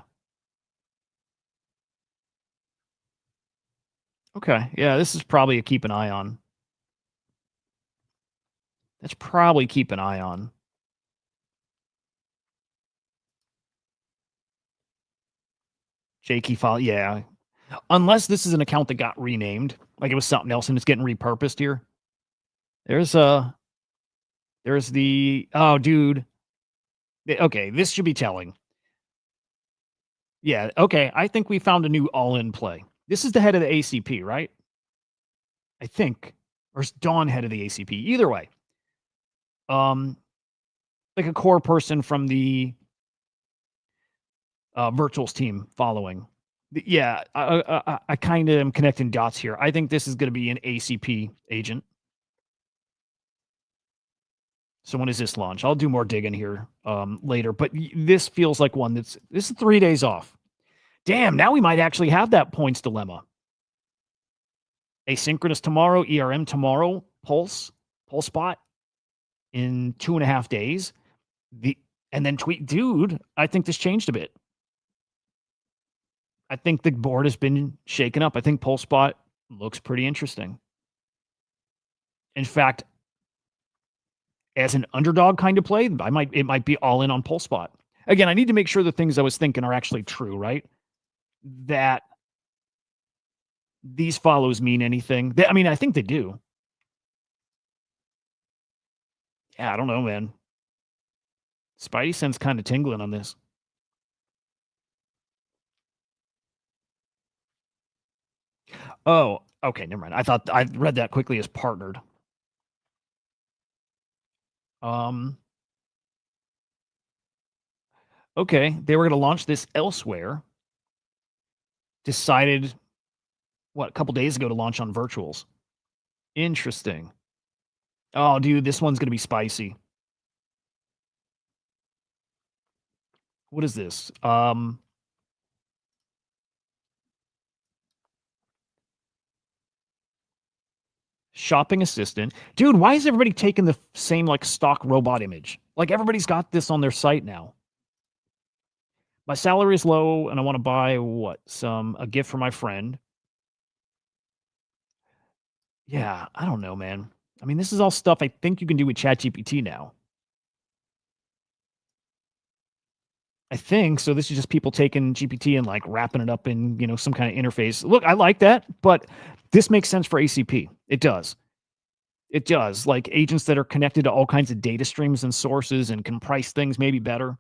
Okay, yeah, this is probably a keep an eye on. That's probably keep an eye on. Jakey follow, yeah. Unless this is an account that got renamed, like it was something else and it's getting repurposed here. There's the oh dude. Okay, this should be telling. Yeah, okay. I think we found a new all-in play. This is the head of the ACP, right? I think. Or is Dawn head of the ACP? Either way. Like a core person from the virtuals team following. Yeah, I kind of am connecting dots here. I think this is going to be an ACP agent. So when is this launch? I'll do more digging here later, but this feels like one this is 3 days off. Damn, now we might actually have that points dilemma. Asynchronous tomorrow, ERM tomorrow, pulse spot. in 2.5 days. And then tweet, dude, I think this changed a bit. I think the board has been shaken up. I think PulseSpot looks pretty interesting. In fact, as an underdog kind of play, it might be all in on PulseSpot. Again, I need to make sure the things I was thinking are actually true, right? That these follows mean anything. I mean, I think they do. Yeah, I don't know, man. Spidey sense kind of tingling on this. Oh, okay, never mind. I thought I read that quickly as partnered. Okay, they were going to launch this elsewhere. Decided, a couple days ago to launch on virtuals. Interesting. Oh, dude, this one's going to be spicy. What is this? Shopping assistant. Dude, why is everybody taking the same like stock robot image? Like everybody's got this on their site now. My salary is low and I want to buy a gift for my friend. Yeah, I don't know, man. I mean, this is all stuff I think you can do with ChatGPT now. I think so. This is just people taking GPT and like wrapping it up in, some kind of interface. Look, I like that, but this makes sense for ACP. It does. It does. Like agents that are connected to all kinds of data streams and sources and can price things maybe better.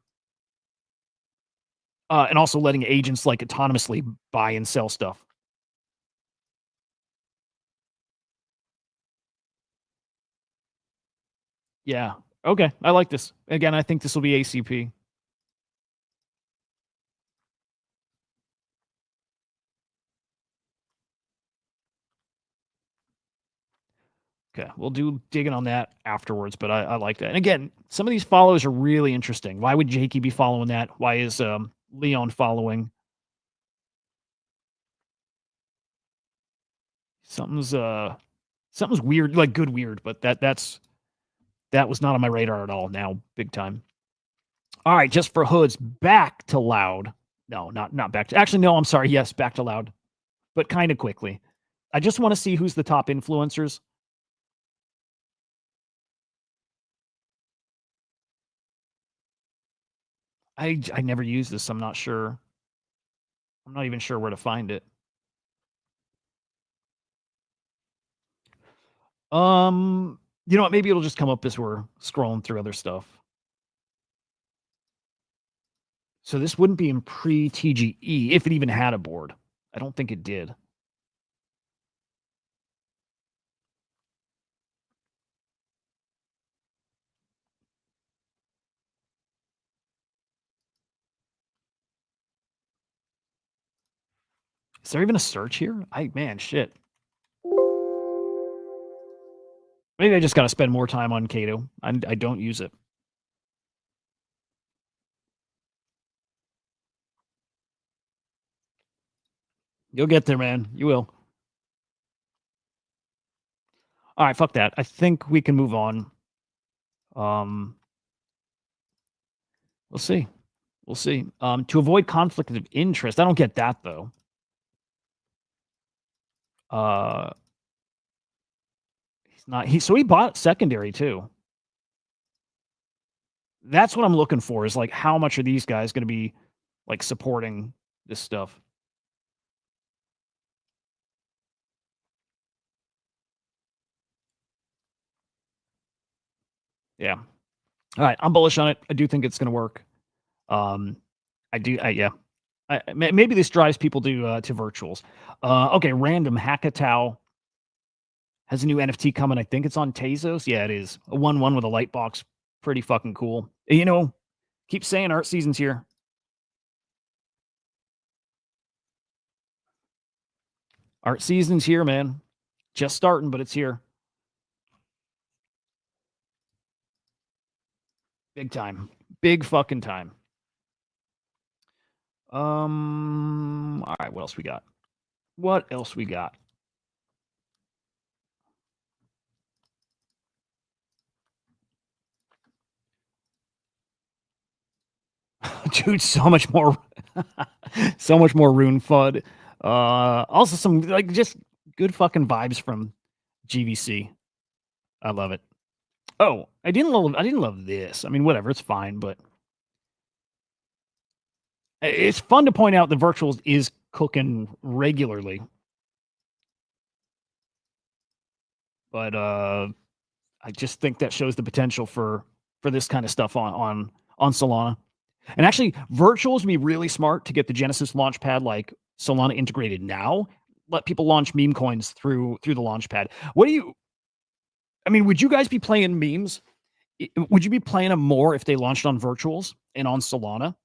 And also letting agents like autonomously buy and sell stuff. Yeah. Okay. I like this. Again, I think this will be ACP. Okay, we'll do digging on that afterwards, but I like that. And again, some of these follows are really interesting. Why would Jakey be following that? Why is Leon following? Something's weird, like good weird, but that was not on my radar at all. Now, big time. All right, just for hoods, back to loud. No, not back to. Actually, no. I'm sorry. Yes, back to loud, but kind of quickly. I just want to see who's the top influencers. I never use this. I'm not sure. I'm not even sure where to find it. You know what? Maybe it'll just come up as we're scrolling through other stuff. So this wouldn't be in pre-TGE if it even had a board. I don't think it did. Is there even a search here? Man, shit. Maybe I just got to spend more time on Cato. I don't use it. You'll get there, man. You will. All right, fuck that. I think we can move on. We'll see. We'll see. To avoid conflict of interest, I don't get that though. He's not. So he bought secondary too. That's what I'm looking for. Is like how much are these guys going to be like supporting this stuff? Yeah. All right, I'm bullish on it. I do think it's going to work. I do. Yeah. Maybe this drives people to virtuals. Okay, random Hackatow has a new NFT coming. I think it's on Tezos. Yeah, it is a 1/1 with a light box. Pretty fucking cool. Keep saying art season's here. Art season's here, man. Just starting, but it's here. Big time. Big fucking time. All right, what else we got? What else we got? Dude, so much more so much more rune FUD. Also some like just good fucking vibes from GVC. I love it. Oh, I didn't love this. I mean, whatever, it's fine, but it's fun to point out the virtuals is cooking regularly. But I just think that shows the potential for this kind of stuff on Solana. And actually, virtuals would be really smart to get the Genesis launchpad like Solana integrated now. Let people launch meme coins through the launchpad. What do you? I mean, would you guys be playing memes? Would you be playing them more if they launched on virtuals and on Solana?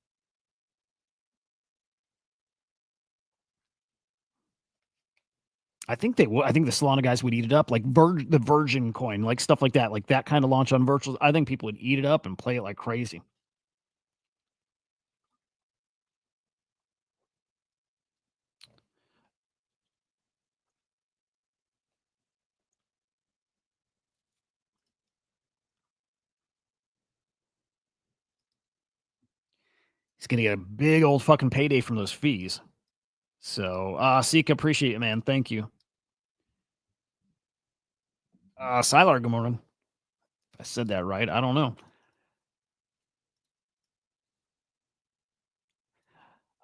I think they would. I think the Solana guys would eat it up, like the Virgin coin, like stuff like that kind of launch on virtuals. I think people would eat it up and play it like crazy. He's gonna get a big old fucking payday from those fees. So, Sika, appreciate it, man. Thank you. Sylar, good morning. If I said that right, I don't know.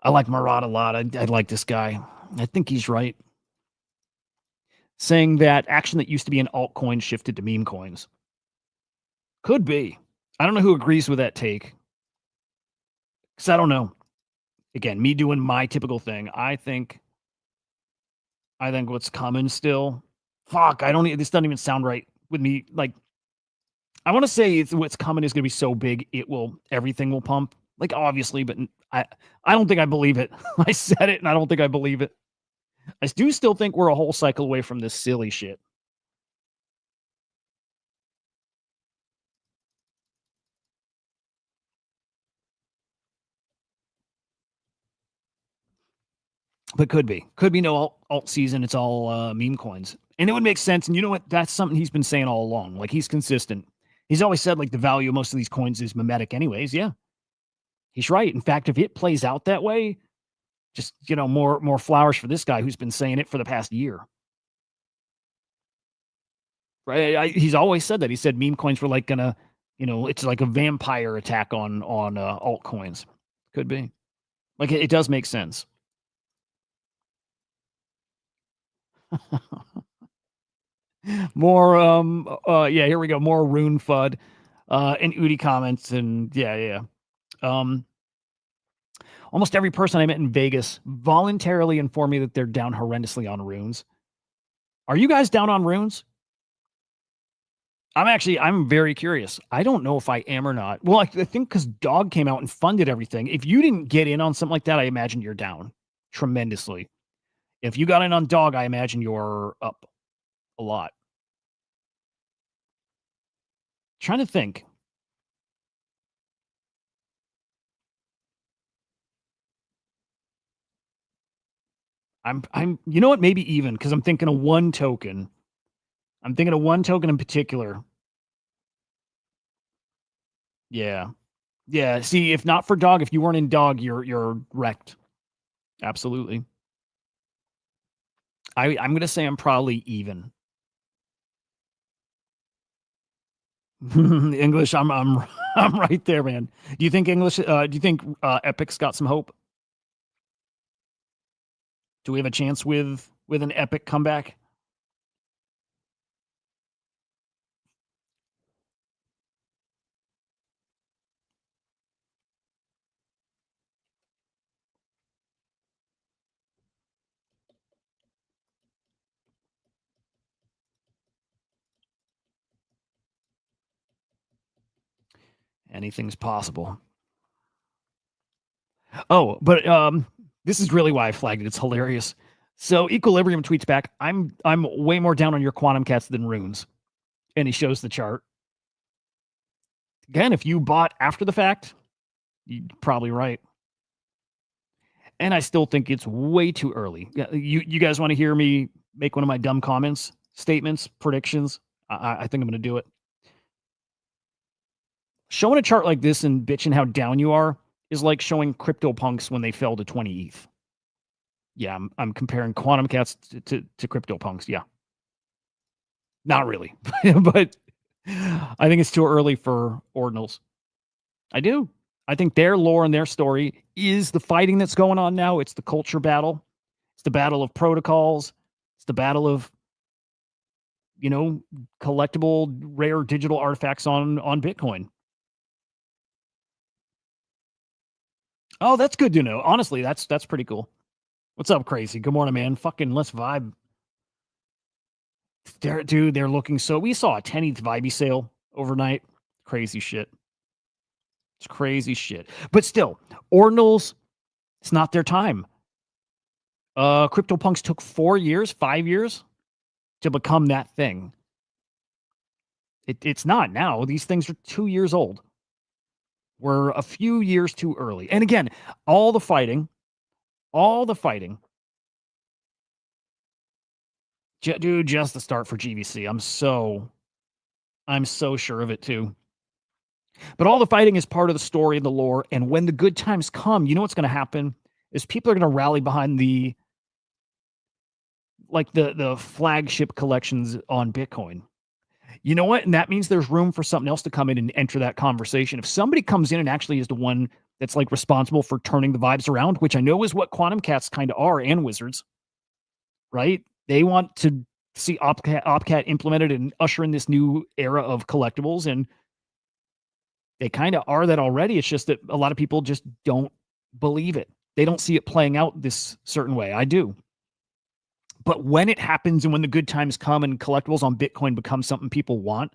I like Marat a lot. I like this guy. I think he's right. Saying that action that used to be an altcoin shifted to meme coins. Could be. I don't know who agrees with that take. Because I don't know. Again, me doing my typical thing. I think what's coming still. Fuck, I don't. This doesn't even sound right with me. Like, I want to say what's coming is going to be so big, everything will pump. Like, obviously, but I don't think I believe it. I said it, and I don't think I believe it. I do still think we're a whole cycle away from this silly shit. But could be no alt season. It's all meme coins, and it would make sense. And you know what? That's something he's been saying all along. Like, he's consistent. He's always said like the value of most of these coins is memetic, anyways. Yeah, he's right. In fact, if it plays out that way, just more flowers for this guy who's been saying it for the past year. Right? He's always said that. He said meme coins were like gonna, it's like a vampire attack on altcoins. Could be. Like, it does make sense. More yeah, here we go. More rune FUD. And Udi comments, and yeah. Almost every person I met in Vegas voluntarily informed me that they're down horrendously on runes. Are you guys down on runes? I'm very curious. I don't know if I am or not. Well, I think because Dog came out and funded everything. If you didn't get in on something like that, I imagine you're down tremendously. If you got in on Dog, I imagine you're up a lot. Trying to think. You know what? Maybe even because I'm thinking of one token. I'm thinking of one token in particular. Yeah. Yeah. See, if not for Dog, if you weren't in Dog, you're wrecked. Absolutely. I'm gonna say I'm probably even. English, I'm right there, man. Do you think English? Do you think Epic's got some hope? Do we have a chance with an Epic comeback? Anything's possible. Oh, but this is really why I flagged it. It's hilarious. So Equilibrium tweets back, I'm way more down on your quantum cats than runes. And he shows the chart. Again, if you bought after the fact, you're probably right. And I still think it's way too early. You guys want to hear me make one of my dumb comments, statements, predictions? I think I'm going to do it. Showing a chart like this and bitching how down you are is like showing CryptoPunks when they fell to 20 ETH. Yeah, I'm comparing Quantum Cats to CryptoPunks. Yeah. Not really, but I think it's too early for ordinals. I do. I think their lore and their story is the fighting that's going on now. It's the culture battle. It's the battle of protocols. It's the battle of, collectible rare digital artifacts on Bitcoin. Oh, that's good to know. Honestly, that's pretty cool. What's up, crazy? Good morning, man. Fucking let's vibe. They're looking so. We saw a 10th Vibey sale overnight. Crazy shit. It's crazy shit. But still, ordinals, it's not their time. CryptoPunks took 4 years, 5 years to become that thing. It's not now. These things are 2 years old. We're a few years too early. And again, all the fighting, dude, just the start for GVC. I'm so sure of it too. But all the fighting is part of the story and the lore. And when the good times come, you know what's going to happen is people are going to rally behind the flagship collections on Bitcoin. You know what? And that means there's room for something else to come in and enter that conversation. If somebody comes in and actually is the one that's like responsible for turning the vibes around, which I know is what Quantum Cats kind of are, and Wizards, right? They want to see OpCat implemented and usher in this new era of collectibles, and they kind of are that already. It's just that a lot of people just don't believe it. They don't see it playing out this certain way. I do. But when it happens and when the good times come and collectibles on Bitcoin become something people want,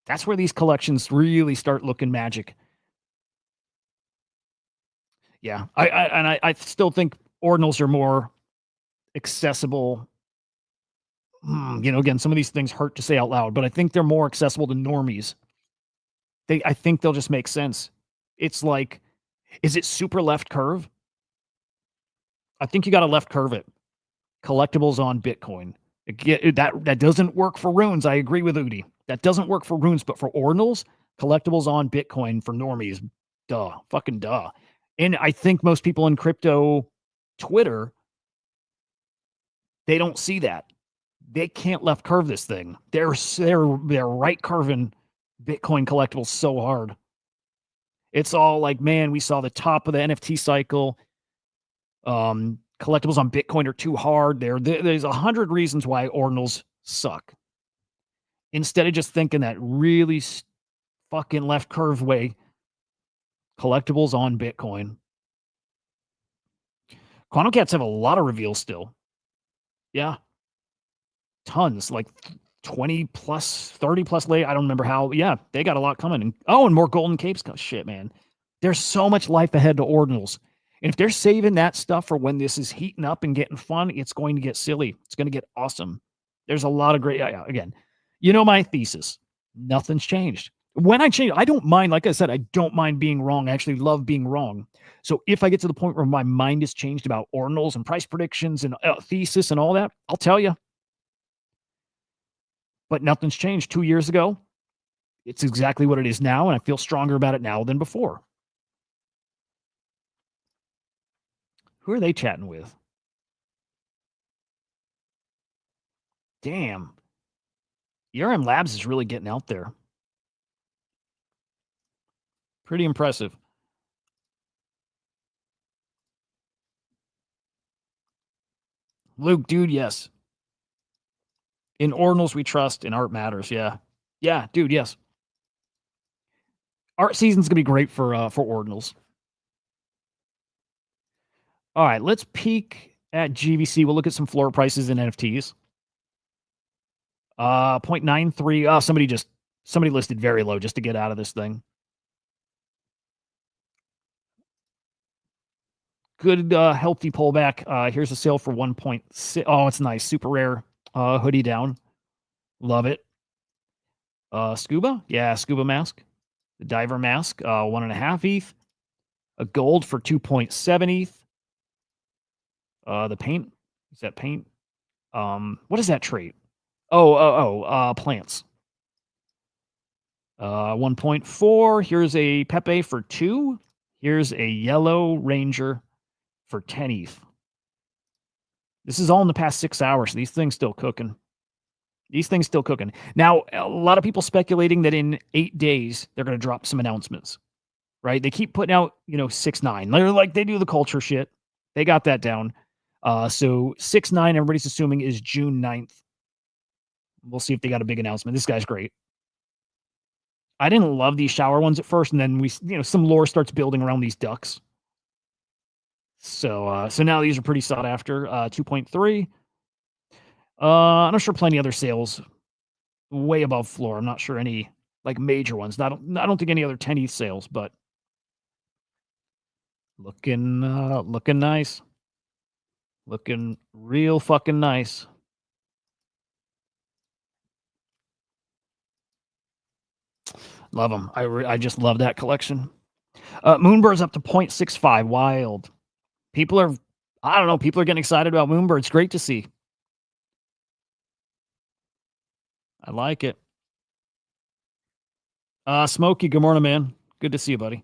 that's where these collections really start looking magic. Yeah, I still think ordinals are more accessible. Again, some of these things hurt to say out loud, but I think they're more accessible to normies. I think they'll just make sense. It's like, is it super left curve? I think you got to left curve it. Collectibles on Bitcoin. That doesn't work for runes. I agree with Udi. That doesn't work for runes, but for ordinals, collectibles on Bitcoin for normies, fucking duh. And I think most people in crypto Twitter, they don't see that. They can't left curve this thing. They're right curving Bitcoin collectibles so hard. It's all like, man, we saw the top of the NFT cycle. Collectibles on Bitcoin are too hard. There's 100 reasons why ordinals suck. Instead of just thinking that really fucking left curve way, collectibles on Bitcoin. Quantum Cats have a lot of reveals still. Yeah. Tons, like 20 plus, 30 plus late. I don't remember how. Yeah, they got a lot coming. And more Golden Capes. Shit, man. There's so much life ahead to ordinals. And if they're saving that stuff for when this is heating up and getting fun, it's going to get silly. It's going to get awesome. There's a lot of great, again, my thesis. Nothing's changed. When I change, I don't mind, like I said, I don't mind being wrong. I actually love being wrong. So if I get to the point where my mind is changed about ordinals and price predictions and thesis and all that, I'll tell you. But nothing's changed. 2 years ago, it's exactly what it is now, and I feel stronger about it now than before. Who are they chatting with? Damn. ERM Labs is really getting out there. Pretty impressive. Luke, dude, yes. In ordinals we trust, in art matters. Yeah. Yeah, dude, yes. Art season's gonna be great for ordinals. All right, let's peek at GVC. We'll look at some floor prices in NFTs. 0.93. Oh, somebody listed very low just to get out of this thing. Good, healthy pullback. Here's a sale for 1.6. Oh, it's nice. Super rare hoodie down. Love it. Scuba? Yeah, scuba mask. The diver mask, 1.5 ETH. A gold for 2.7 ETH. The paint. Is that paint? What is that trait? Plants. 1.4. Here's a Pepe for 2. Here's a Yellow Ranger for 10 ETH. This is all in the past 6 hours. These things still cooking. Now, a lot of people speculating that in 8 days they're going to drop some announcements, right? They keep putting out, 6-9. They're like, they do the culture shit. They got that down. So 6-9, everybody's assuming is June 9th. We'll see if they got a big announcement. This guy's great. I didn't love these shower ones at first, and then some lore starts building around these ducks. So now these are pretty sought after. 2.3. I'm not sure plenty other sales way above floor. I'm not sure any like major ones. I don't think any other 10 ETH sales, but looking nice. Looking real fucking nice. Love them. I just love that collection. Moonbird's up to 0.65. Wild. People are getting excited about Moonbird. It's great to see. I like it. Smokey, good morning, man. Good to see you, buddy.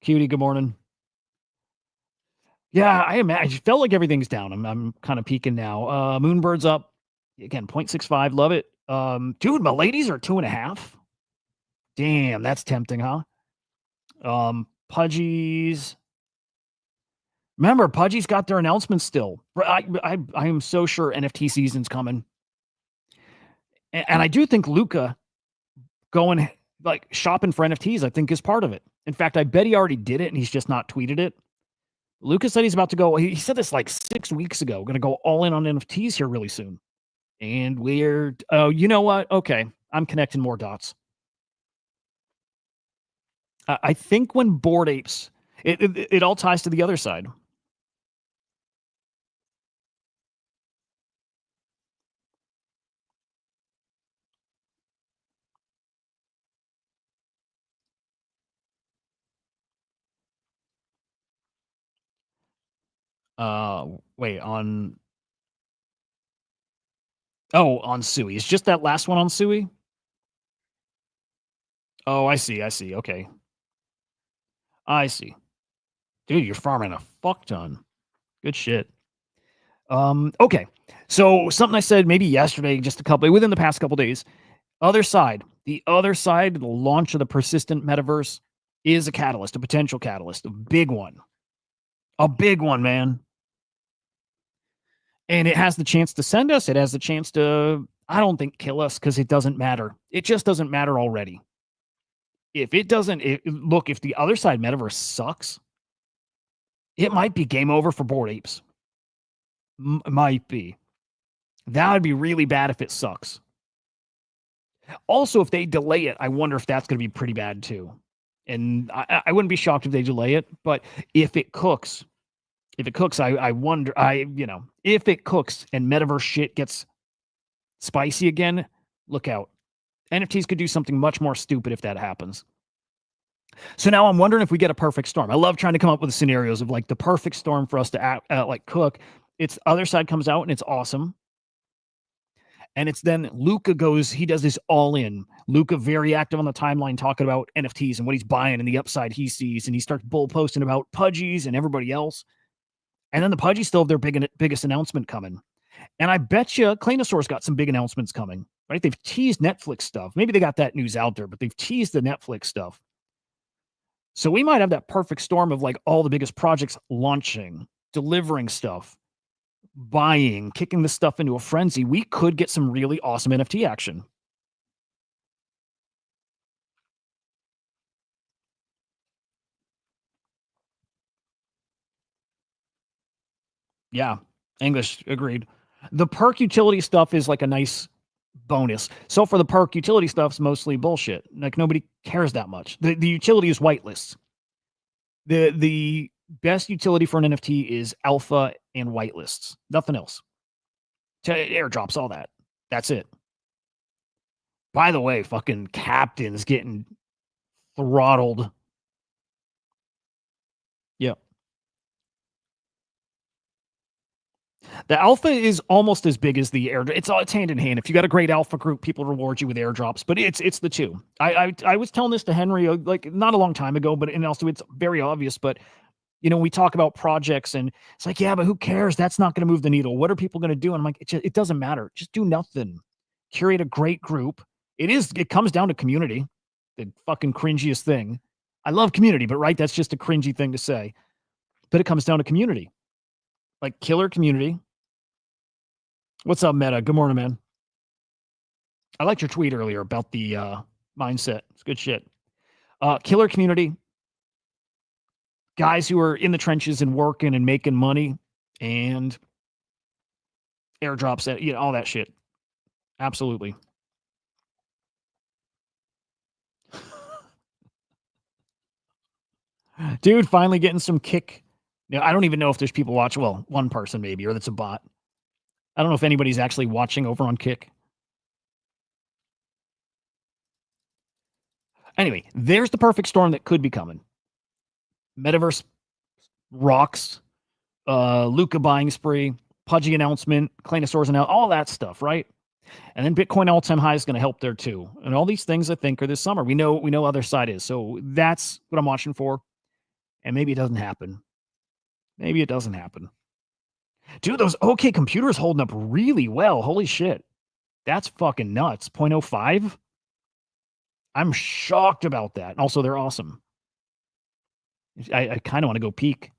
Cutie, good morning. Yeah, I felt like everything's down. I'm kind of peaking now. Moonbird's up again, 0.65. Love it. Dude, Miladies are 2.5. Damn, that's tempting, huh? Pudgies. Remember, Pudgy's got their announcements still. I am so sure NFT season's coming. And I do think Luca going like shopping for NFTs, I think is part of it. In fact, I bet he already did it and he's just not tweeted it. Luca said he's about to go. He said this like 6 weeks ago. Going to go all in on NFTs here really soon. And oh, you know what? Okay, I'm connecting more dots. I think when Bored Apes, it all ties to the other side. Wait, on Sui. It's just that last one on Sui? Oh, I see. Okay. I see. Dude, you're farming a fuck ton. Good shit. Okay. So something I said maybe yesterday, within the past couple days. The other side, the launch of the persistent metaverse is a catalyst, a potential catalyst, a big one. A big one, man. And it has the chance to send us. It has the chance to, I don't think, kill us because it doesn't matter. It just doesn't matter already. If it doesn't, look, if the other side metaverse sucks, it might be game over for Bored Apes. Might be. That would be really bad if it sucks. Also, if they delay it, I wonder if that's going to be pretty bad too. And I wouldn't be shocked if they delay it, but if it cooks, I wonder, if it cooks and metaverse shit gets spicy again, look out. NFTs could do something much more stupid if that happens. So now I'm wondering if we get a perfect storm. I love trying to come up with scenarios of like the perfect storm for us to like cook. It's other side comes out and it's awesome. And it's then Luca he does this all in. Luca very active on the timeline talking about NFTs and what he's buying and the upside he sees. And he starts bull posting about Pudgies and everybody else. And then the Pudgies still have their biggest announcement coming. And I bet you Claynosaur's got some big announcements coming, right? They've teased Netflix stuff. Maybe they got that news out there, but they've teased the Netflix stuff. So we might have that perfect storm of like all the biggest projects launching, delivering stuff, buying, kicking this stuff into a frenzy. We could get some really awesome NFT action. Yeah, English, agreed. The perk utility stuff is like a nice bonus. So for the perk utility stuff's mostly bullshit. Like nobody cares that much. The utility is whitelists. The best utility for an NFT is alpha and whitelists. Nothing else. Airdrops, all that. That's it. By the way, fucking Captain's getting throttled. Yep. The alpha is almost as big as the airdrop. It's hand in hand. If you got a great alpha group, people reward you with airdrops. But it's the two. I was telling this to Henry like not a long time ago, but and also it's very obvious. But we talk about projects and it's like, yeah, but who cares? That's not going to move the needle. What are people going to do? And I'm like, it doesn't matter. Just do nothing. Curate a great group. It comes down to community, the fucking cringiest thing. I love community, but right, that's just a cringy thing to say. But it comes down to community, like killer community. What's up, Meta? Good morning, man. I liked your tweet earlier about the mindset. It's good shit. Killer community, guys who are in the trenches and working and making money, and airdrops, all that shit. Absolutely. Dude, finally getting some kick. I don't even know if there's people watching. Well, one person maybe, or that's a bot. I don't know if anybody's actually watching over on Kick. Anyway, there's the perfect storm that could be coming. Metaverse rocks, Luca buying spree, Pudgy announcement, Claynosaurus announcement, all that stuff, right? And then Bitcoin all-time high is going to help there too. And all these things I think are this summer. We know other side is. So that's what I'm watching for. And maybe it doesn't happen. Maybe it doesn't happen. Dude, those OK computers holding up really well. Holy shit. That's fucking nuts. 0.05? I'm shocked about that. Also, they're awesome. I kind of want to go peek,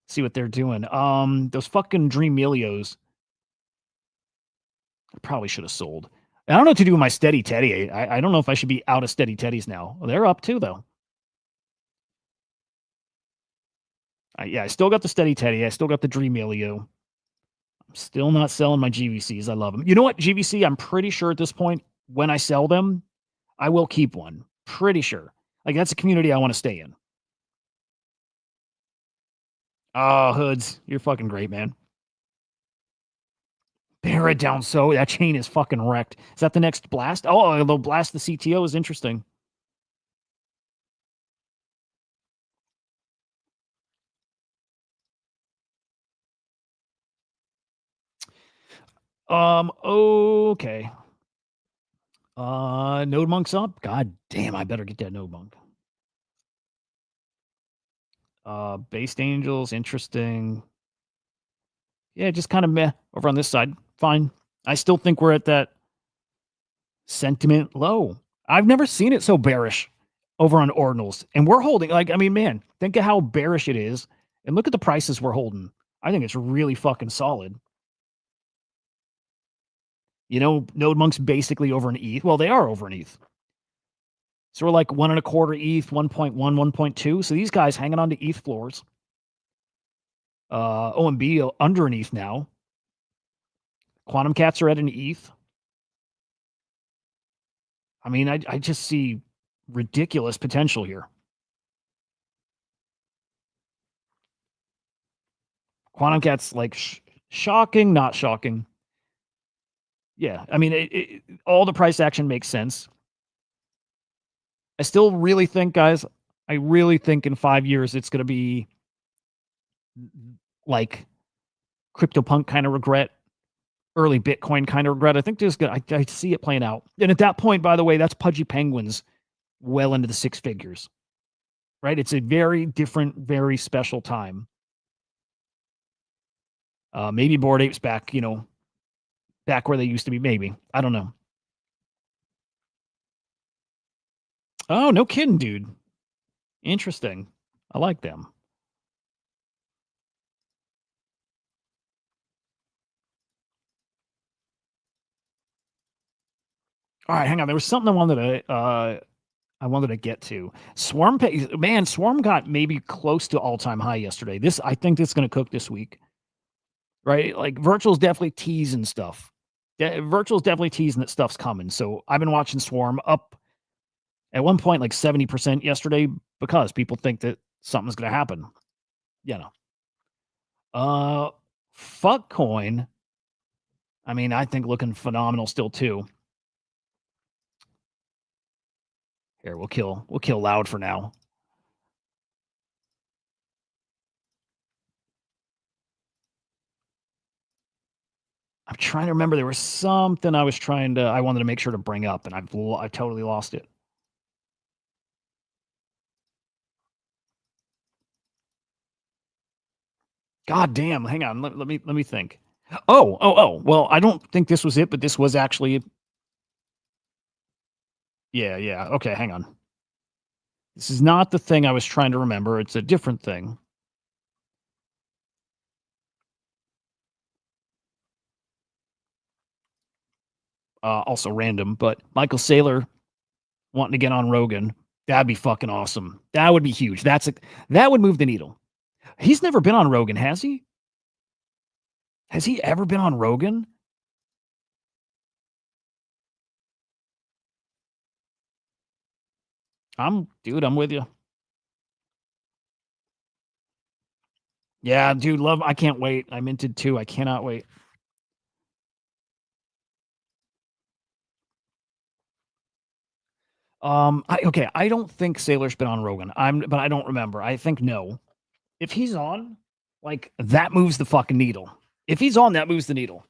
see what they're doing. Those fucking Dreamilios. I probably should have sold. I don't know what to do with my Steady Teddy. I don't know if I should be out of Steady Teddies now. Well, they're up too, though. I still got the Steady Teddy. I still got the Dreamilio. I'm still not selling my GVCs. I love them. You know what, GVC? I'm pretty sure at this point, when I sell them, I will keep one. Pretty sure. Like, that's a community I want to stay in. Oh, Hoods, you're fucking great, man. Bear it down so that chain is fucking wrecked. Is that the next blast? Oh, they'll blast the CTO is interesting. Okay. Node Monk's up. God damn, I better get that Node Monk. Based Angels, interesting. Yeah, just kind of meh over on this side. Fine. I still think we're at that sentiment low. I've never seen it so bearish over on ordinals. And we're holding, man, think of how bearish it is. And look at the prices we're holding. I think it's really fucking solid. Node Monk's basically over an ETH. Well, they are over an ETH. So we're like 1.25 ETH, 1.1, 1.2. So these guys hanging on to ETH floors. OMB under an ETH now. Quantum Cats are at an ETH. I mean, I just see ridiculous potential here. Quantum Cats, like, shocking, not shocking. Yeah, I mean, all the price action makes sense. I still really think, guys, in 5 years it's going to be like CryptoPunk kind of regret, early Bitcoin kind of regret. I think I see it playing out. And at that point, by the way, that's Pudgy Penguins well into the six figures, right? It's a very different, very special time. Maybe Bored Apes back, back where they used to be. Maybe. I don't know. Oh, no kidding, dude. Interesting. I like them. All right, hang on. There was something I wanted to get to. Swarm got maybe close to all-time high yesterday. I think this is going to cook this week. Right? Like Virtual's definitely teasing stuff. Virtual's definitely teasing that stuff's coming. So I've been watching Swarm up at one point like 70% yesterday because people think that something's going to happen. Fuck coin. I mean, I think looking phenomenal still too. Here, we'll kill loud for now. I'm trying to remember. There was something I wanted to make sure to bring up, and I've totally lost it. God damn! Hang on. Let me think. Oh. Well, I don't think this was it, but this was actually. Yeah. Okay, hang on. This is not the thing I was trying to remember. It's a different thing. Also random, but Michael Saylor wanting to get on Rogan. That'd be fucking awesome. That would be huge. That would move the needle. He's never been on Rogan, has he? Has he ever been on Rogan? I'm with you. Yeah, dude, love. I can't wait. I minted too. I cannot wait. I don't think Sailor's been on Rogan. But I don't remember. I think no. If he's on, like that moves the fucking needle. If he's on, that moves the needle.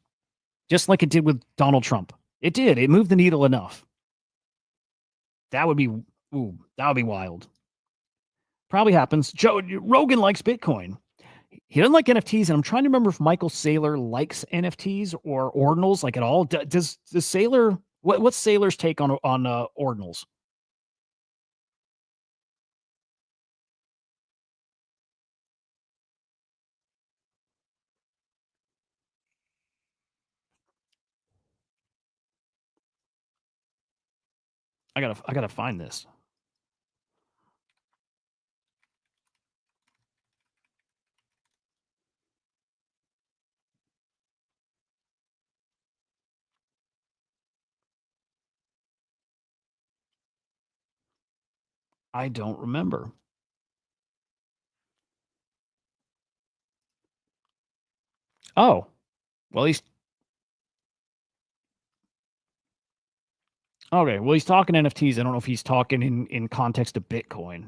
Just like it did with Donald Trump. It did. It moved the needle enough. That would be that would be wild. Probably happens. Joe Rogan likes Bitcoin. He doesn't like NFTs, and I'm trying to remember if Michael Saylor likes NFTs or ordinals, like at all. Does Saylor what's Saylor's take on ordinals? I gotta find this. I don't remember. Oh, well he's okay. Well, he's talking NFTs. I don't know if he's talking in context of Bitcoin.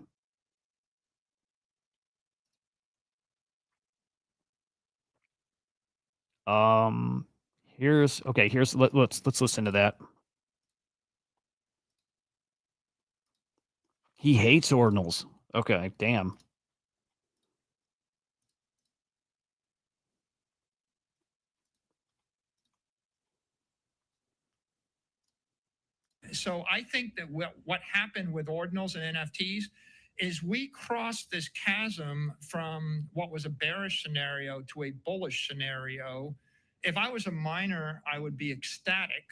Um, here's let's listen to that. He hates ordinals. Okay, damn. So I think that what happened with ordinals and NFTs is we crossed this chasm from what was a bearish scenario to a bullish scenario. If I was a miner, I would be ecstatic.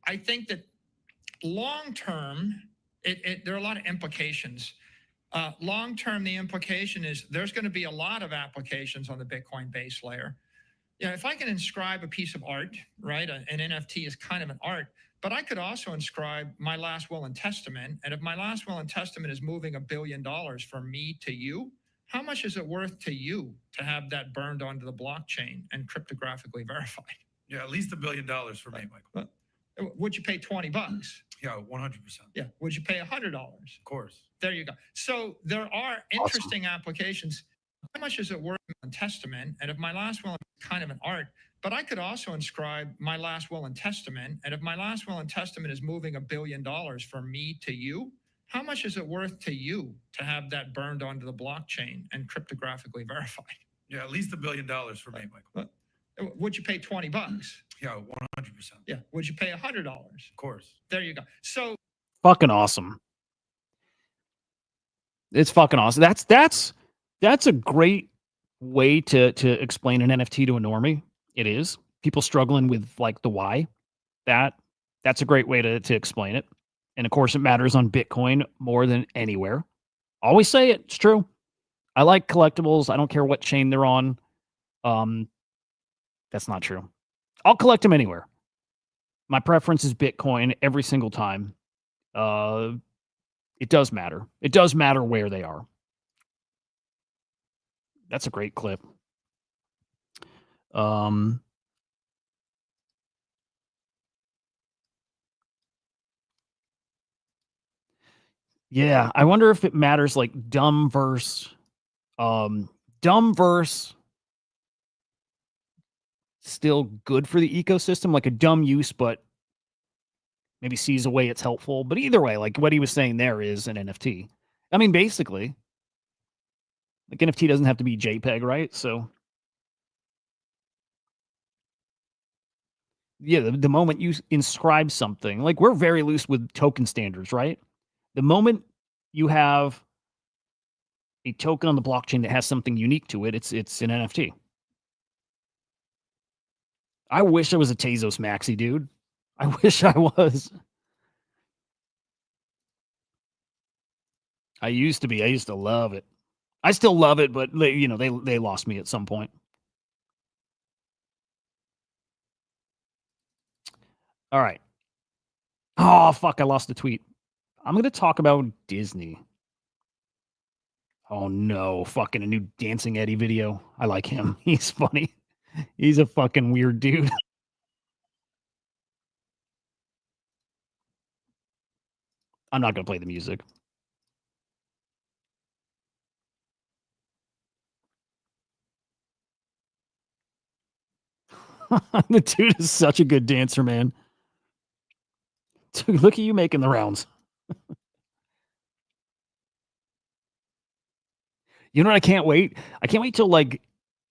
I think that long term, there are a lot of implications. Long term, the implication is there's going to be a lot of applications on the Bitcoin base layer. If I can inscribe a piece of art, right? An NFT is kind of an art, but I could also inscribe my last will and testament. And if my last will and testament is moving $1 billion from me to you, how much is it worth to you to have that burned onto the blockchain and cryptographically verified? Yeah, at least $1 billion for me, Michael. Would you pay $20? Yeah, 100%. Yeah. Would you pay $100? Of course. There you go. So there are interesting applications. How much is it worth in testament? And if my last will is kind of an art, but I could also inscribe my last will and testament. And if my last will and testament is moving $1 billion from me to you, how much is it worth to you to have that burned onto the blockchain and cryptographically verified? Yeah, at least $1 billion for me, Michael. Would you pay $20? Yeah, 100%. Yeah. Would you pay $100? Of course. There you go. So fucking awesome. It's fucking awesome. That's a great way to explain an NFT to a normie. It is. People struggling with like the why. That's a great way to explain it. And of course it matters on Bitcoin more than anywhere. Always say it. It's true. I like collectibles. I don't care what chain they're on. That's not true. I'll collect them anywhere. My preference is Bitcoin every single time. It does matter. It does matter where they are. That's a great clip. Yeah, I wonder if it matters like dumb verse still good for the ecosystem, like a dumb use, but maybe sees a way it's helpful. But either way, like what he was saying there is an NFT. I mean, basically, like NFT doesn't have to be JPEG, right? So yeah, the moment you inscribe something, like we're very loose with token standards, right? The moment you have a token on the blockchain that has something unique to it, it's an NFT. I wish I was a Tezos maxi, dude. I wish I was. I used to be. I used to love it. I still love it, but they lost me at some point. All right. Oh fuck! I lost the tweet. I'm gonna talk about Disney. Oh no! Fucking a new Dancing Eddie video. I like him. He's funny. He's a fucking weird dude. I'm not gonna play the music. The dude is such a good dancer, man. Dude, look at you making the rounds. You know what? I can't wait. I can't wait till like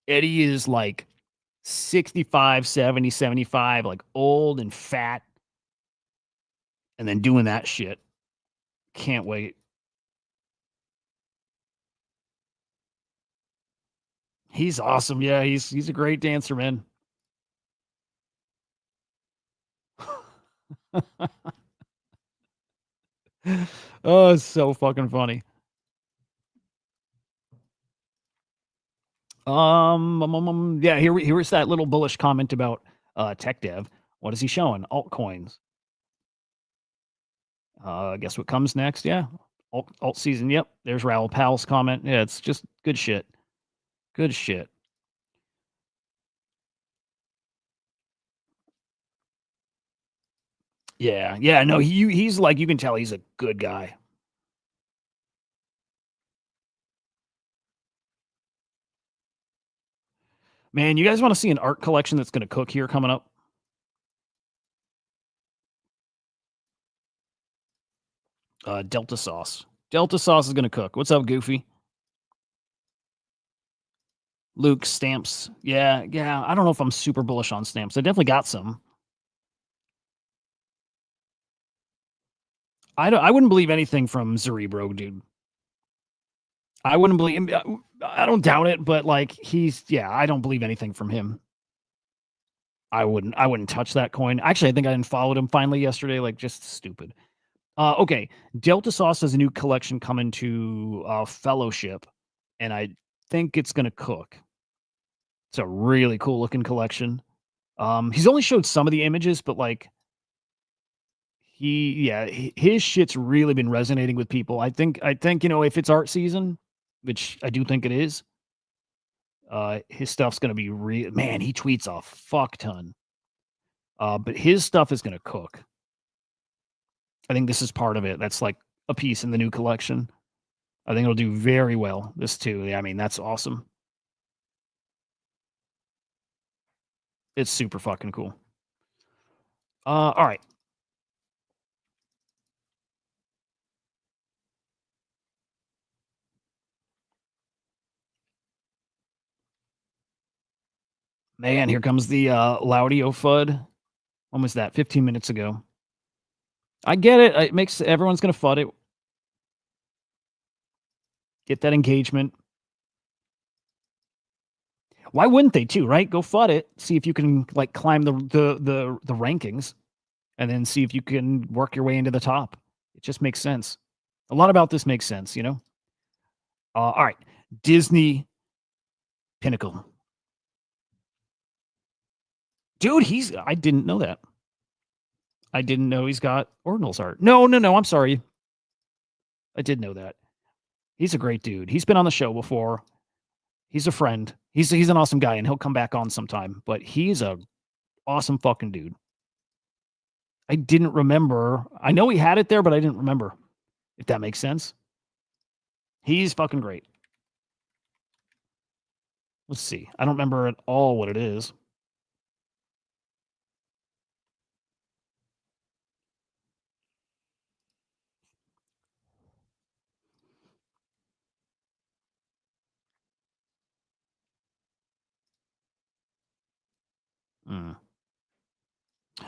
Eddie is like 65, 70, 75, like old and fat, and then doing that shit. Can't wait. He's awesome. Yeah, he's a great dancer, man. Oh, it's so fucking funny. Yeah, here's that little bullish comment about tech dev. What is he showing? Altcoins. Guess what comes next? Yeah. Alt season. Yep. There's Raoul Pal's comment. Yeah, it's just good shit. Good shit. Yeah. Yeah. No, he's like, you can tell he's a good guy. Man, you guys want to see an art collection that's going to cook here coming up? Delta sauce. Delta sauce is going to cook. What's up, Goofy? Luke, stamps. Yeah. Yeah. I don't know if I'm super bullish on stamps. I definitely got some. I wouldn't believe anything from Cerebro, dude. I wouldn't believe. I don't doubt it, but like I don't believe anything from him. I wouldn't touch that coin. Actually, I think I unfollowed him finally yesterday. Like, just stupid. Okay, Delta Sauce has a new collection coming to Fellowship, and I think it's gonna cook. It's a really cool looking collection. He's only showed some of the images, but like his shit's really been resonating with people. I think if it's art season, which I do think it is, his stuff's gonna be real. Man, he tweets a fuck ton. But his stuff is gonna cook. I think this is part of it. That's like a piece in the new collection. I think it'll do very well. This too. Yeah, I mean, that's awesome. It's super fucking cool. All right. Man, here comes the Laudio FUD. When was that? 15 minutes ago. I get it. It makes everyone's gonna FUD it. Get that engagement. Why wouldn't they too, right? Go FUD it. See if you can like climb the rankings, and then see if you can work your way into the top. It just makes sense. A lot about this makes sense, you know? All right. Disney Pinnacle. Dude, I didn't know that. I didn't know he's got Ordinals art. No, I'm sorry. I did know that. He's a great dude. He's been on the show before. He's a friend. He's an awesome guy, and he'll come back on sometime. But he's a awesome fucking dude. I didn't remember. I know he had it there, but I didn't remember. If that makes sense. He's fucking great. Let's see. I don't remember at all what it is.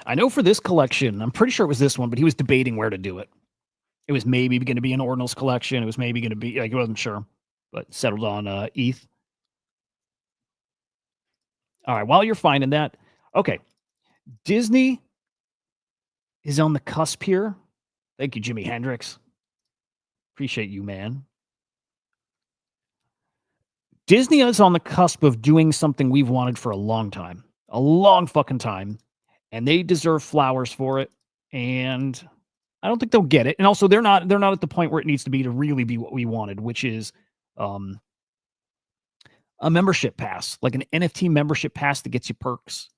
I know for this collection, I'm pretty sure it was this one, but he was debating where to do it. It was maybe going to be an Ordinals collection. It was maybe going to be, like, he wasn't sure, but settled on ETH. All right, while you're finding that, okay, Disney is on the cusp here. Thank you, Jimi Hendrix. Appreciate you, man. Disney is on the cusp of doing something we've wanted for a long time. A long fucking time. And they deserve flowers for it. And I don't think they'll get it. And also, they're not at the point where it needs to be to really be what we wanted, which is a membership pass, like an NFT membership pass that gets you perks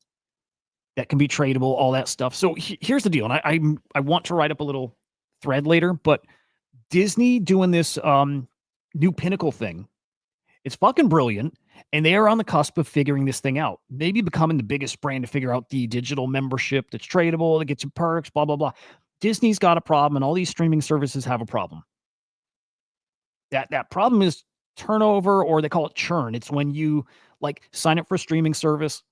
that can be tradable, all that stuff. So here's the deal. And I want to write up a little thread later, but Disney doing this new Pinnacle thing, it's fucking brilliant. And they are on the cusp of figuring this thing out. Maybe becoming the biggest brand to figure out the digital membership that's tradable, that gets you perks, blah, blah, blah. Disney's got a problem, and all these streaming services have a problem. That problem is turnover, or they call it churn. It's when you like sign up for a streaming service,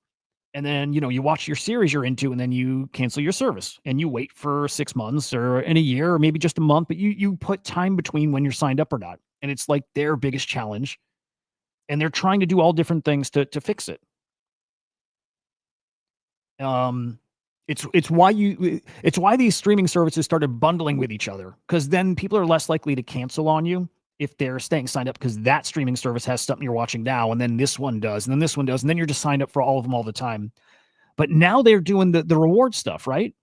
and then you watch your series you're into, and then you cancel your service, and you wait for 6 months or in a year, or maybe just a month, but you put time between when you're signed up or not. And it's like their biggest challenge. And they're trying to do all different things to fix it. It's why these streaming services started bundling with each other, because then people are less likely to cancel on you if they're staying signed up, because that streaming service has something you're watching now, and then this one does, and then this one does, and then you're just signed up for all of them all the time. But now they're doing the reward stuff, right?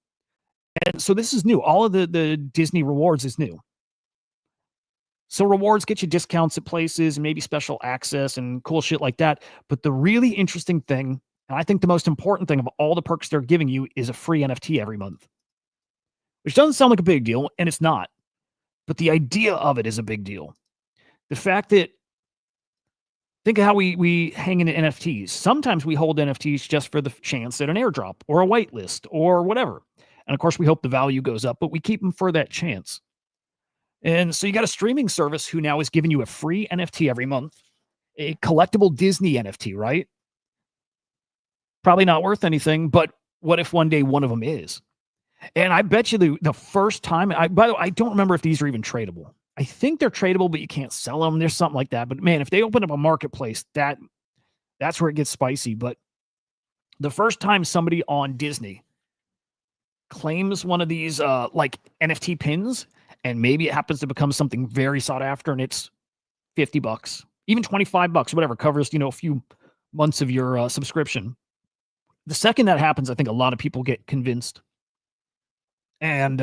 And so this is new. All of the Disney rewards is new. So rewards get you discounts at places and maybe special access and cool shit like that. But the really interesting thing, and I think the most important thing of all the perks they're giving you, is a free NFT every month. Which doesn't sound like a big deal, and it's not. But the idea of it is a big deal. The fact that, think of how we hang into NFTs. Sometimes we hold NFTs just for the chance at an airdrop or a whitelist or whatever. And of course, we hope the value goes up, but we keep them for that chance. And so you got a streaming service who now is giving you a free NFT every month, a collectible Disney NFT, right? Probably not worth anything, but what if one day one of them is? And I bet you the first time, by the way, I don't remember if these are even tradable. I think they're tradable, but you can't sell them. There's something like that. But man, if they open up a marketplace, that's where it gets spicy. But the first time somebody on Disney claims one of these like NFT pins, and maybe it happens to become something very sought after, and it's $50, even $25, whatever, covers, a few months of your subscription. The second that happens, I think a lot of people get convinced. And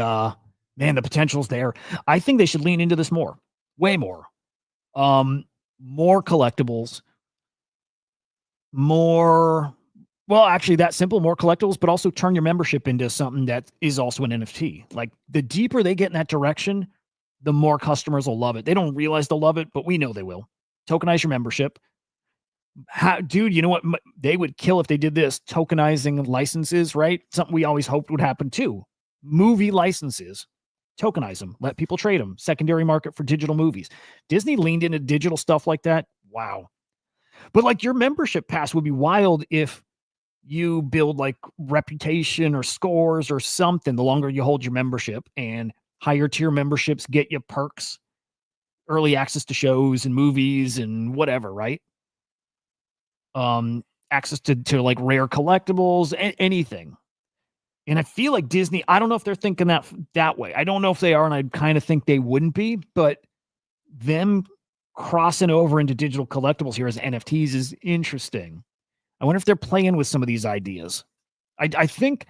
man, the potential's there. I think they should lean into this more, way more. More collectibles, actually that simple, more collectibles, but also turn your membership into something that is also an NFT. Like, the deeper they get in that direction, the more customers will love it. They don't realize they'll love it, but we know they will. Tokenize your membership. Dude, you know what they would kill if they did this? Tokenizing licenses, right? Something we always hoped would happen too. Movie licenses. Tokenize them. Let people trade them. Secondary market for digital movies. Disney leaned into digital stuff like that. Wow. But like, your membership pass would be wild if you build like reputation or scores or something the longer you hold your membership, and higher tier memberships get you perks, early access to shows and movies and whatever, right? Access to like rare collectibles, anything. And I feel like Disney, I don't know if they're thinking that way. I don't know if they are, and I kind of think they wouldn't be, but them crossing over into digital collectibles here as NFTs is interesting. I wonder if they're playing with some of these ideas. I think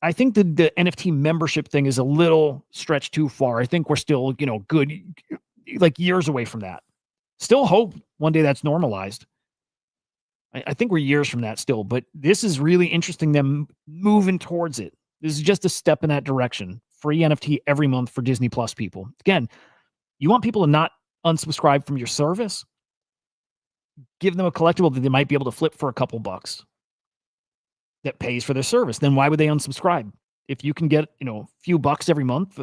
the NFT membership thing is a little stretched too far. I think we're still, good, like years away from that. Still hope one day that's normalized. I think we're years from that still, but this is really interesting, them moving towards it. This is just a step in that direction. Free NFT every month for Disney Plus people. Again, you want people to not unsubscribe from your service? Give them a collectible that they might be able to flip for a couple bucks that pays for their service. Then why would they unsubscribe? If you can get, a few bucks every month,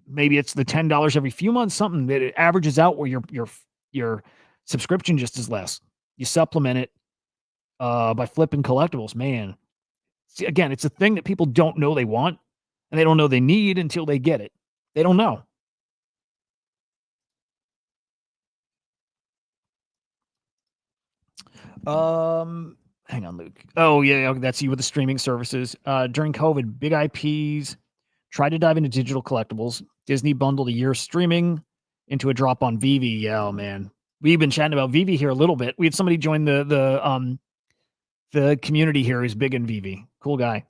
maybe it's the $10 every few months, something that it averages out where your subscription just is less. You supplement it by flipping collectibles. Man, See, again, it's a thing that people don't know they want, and they don't know they need until they get it. They don't know. Hang on, Luke. Oh, yeah, that's you with the streaming services. During COVID, big IPs tried to dive into digital collectibles. Disney bundled a year streaming into a drop on Vivi. Yeah, oh, man. We've been chatting about Vivi here a little bit. We had somebody join the community here who's big in Vivi. Cool guy.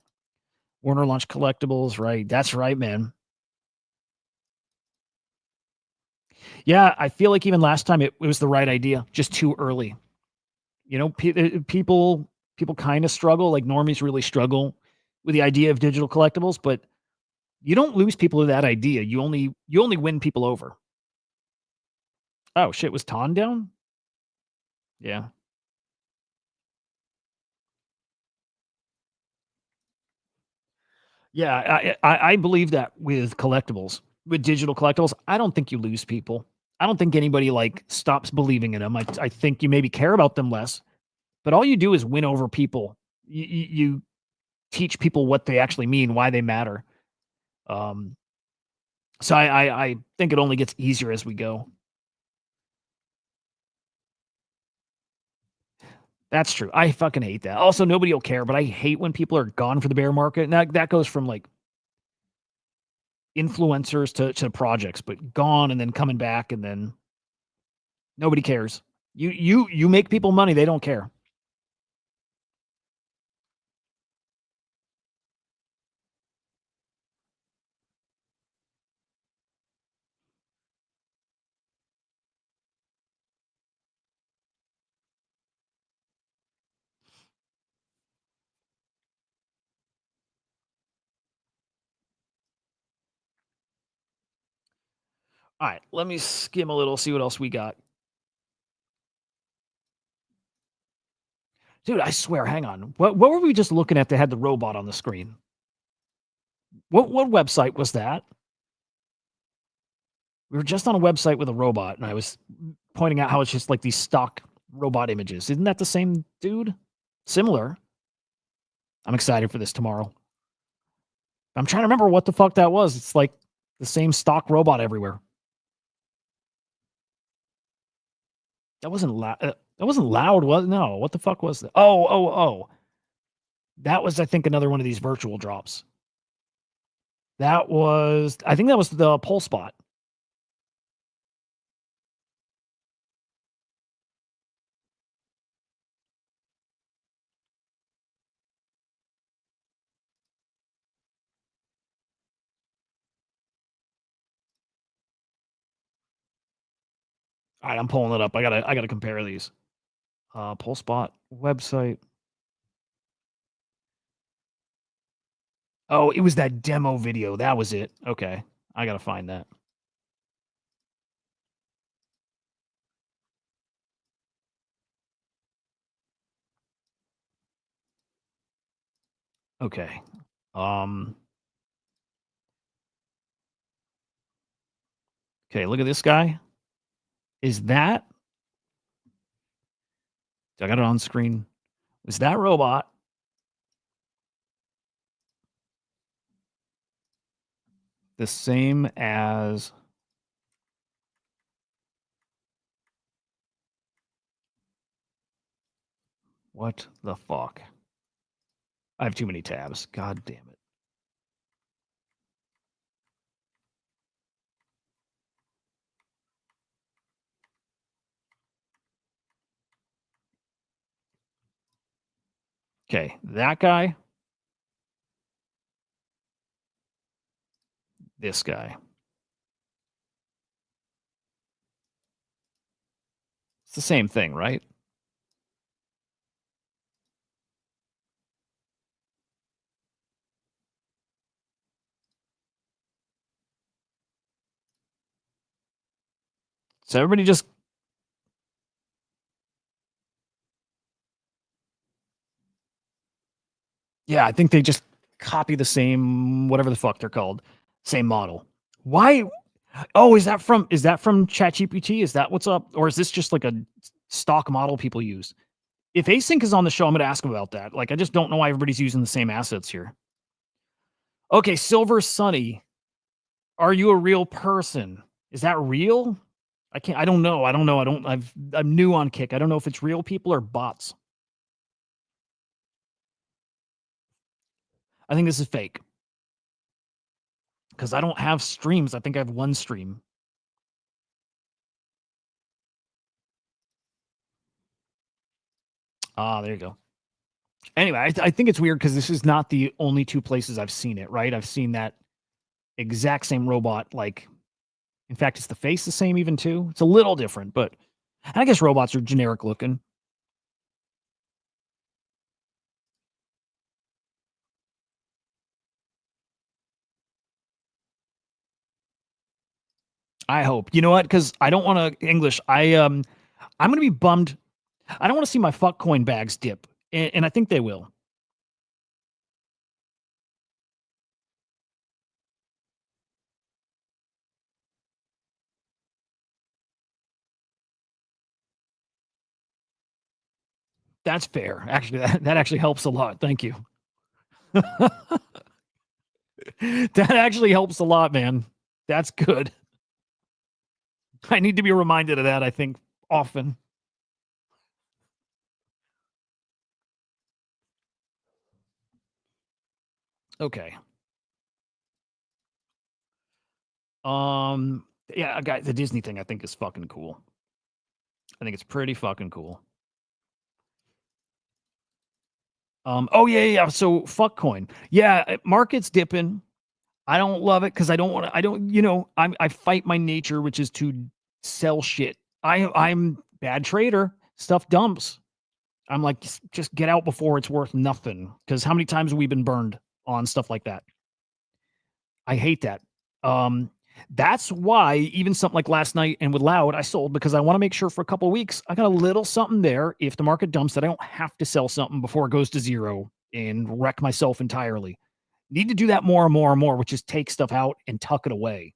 Warner launched collectibles, right? That's right, man. Yeah, I feel like even last time it was the right idea, just too early. You know, people kind of struggle, like normies really struggle with the idea of digital collectibles, but you don't lose people to that idea. You only win people over. Oh shit, was Ton down? Yeah. Yeah, I believe that with collectibles, with digital collectibles, I don't think you lose people. I don't think anybody like stops believing in them. I think you maybe care about them less, but all you do is win over people. You teach people what they actually mean, why they matter. So I think it only gets easier as we go. That's true. I fucking hate that. Also, nobody will care, but I hate when people are gone for the bear market. And that goes from like influencers to projects, but gone and then coming back and then nobody cares. You make people money, they don't care. All right, let me skim a little, see what else we got. Dude, I swear, hang on. What were we just looking at that had the robot on the screen? What website was that? We were just on a website with a robot, and I was pointing out how it's just like these stock robot images. Isn't that the same dude? Similar. I'm excited for this tomorrow. I'm trying to remember what the fuck that was. It's like the same stock robot everywhere. That wasn't loud. That wasn't loud, was no? What the fuck was that? Oh. That was, I think, another one of these virtual drops. I think that was the pole spot. All right, I'm pulling it up. I gotta compare these. Pole spot website. Oh, it was that demo video. That was it. Okay, I gotta find that. Okay. Okay, look at this guy. Is that? I got it on screen. Was that robot the same as? What the fuck? I have too many tabs. God damn it. Okay, that guy. This guy. It's the same thing, right? So everybody just. Yeah, I think they just copy the same, whatever the fuck they're called, same model. Why? Oh, is that from ChatGPT? Is that what's up? Or is this just like a stock model people use? If Async is on the show, I'm going to ask him about that. Like, I just don't know why everybody's using the same assets here. Okay, Silver Sunny. Are you a real person? Is that real? I don't know. I'm new on Kick. I don't know if it's real people or bots. I think this is fake. Because I don't have streams. I think I have one stream. Ah, there you go. Anyway, I think it's weird because this is not the only two places I've seen it, right? I've seen that exact same robot. Like, in fact, it's the face the same even too. It's a little different, but I guess robots are generic looking. I hope. You know what? Because I don't want to English. I'm gonna be bummed. I don't want to see my fuck coin bags dip, and I think they will. That's fair. Actually, that actually helps a lot. Thank you. That actually helps a lot, man. That's good. I need to be reminded of that, I think, often. Okay. Yeah, guys, the Disney thing I think is fucking cool. I think it's pretty fucking cool. Oh yeah. So fuck coin. Yeah, market's dipping. I don't love it because I don't want to. I don't. I fight my nature, which is to sell shit. I'm bad trader. Stuff dumps. I'm like, just get out before it's worth nothing. Because how many times have we been burned on stuff like that? I hate that. Um, that's why even something like last night and with Loud, I sold because I want to make sure for a couple of weeks I got a little something there. If the market dumps, that I don't have to sell something before it goes to zero and wreck myself entirely. Need to do that more and more and more, which is take stuff out and tuck it away.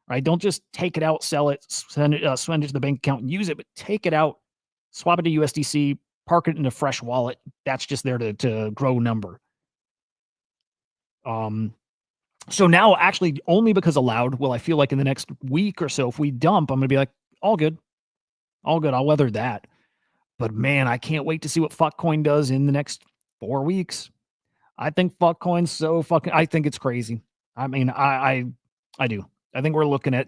Right? Don't just take it out, sell it, send it to the bank account and use it, but take it out, swap it to USDC, park it in a fresh wallet. That's just there to grow number. So now actually only because allowed will I feel like in the next week or so, if we dump, I'm gonna be like, all good. All good. I'll weather that. But man, I can't wait to see what fuckcoin does in the next 4 weeks. I think fuckcoin's so fucking I think it's crazy. I mean, I do. I think we're looking at,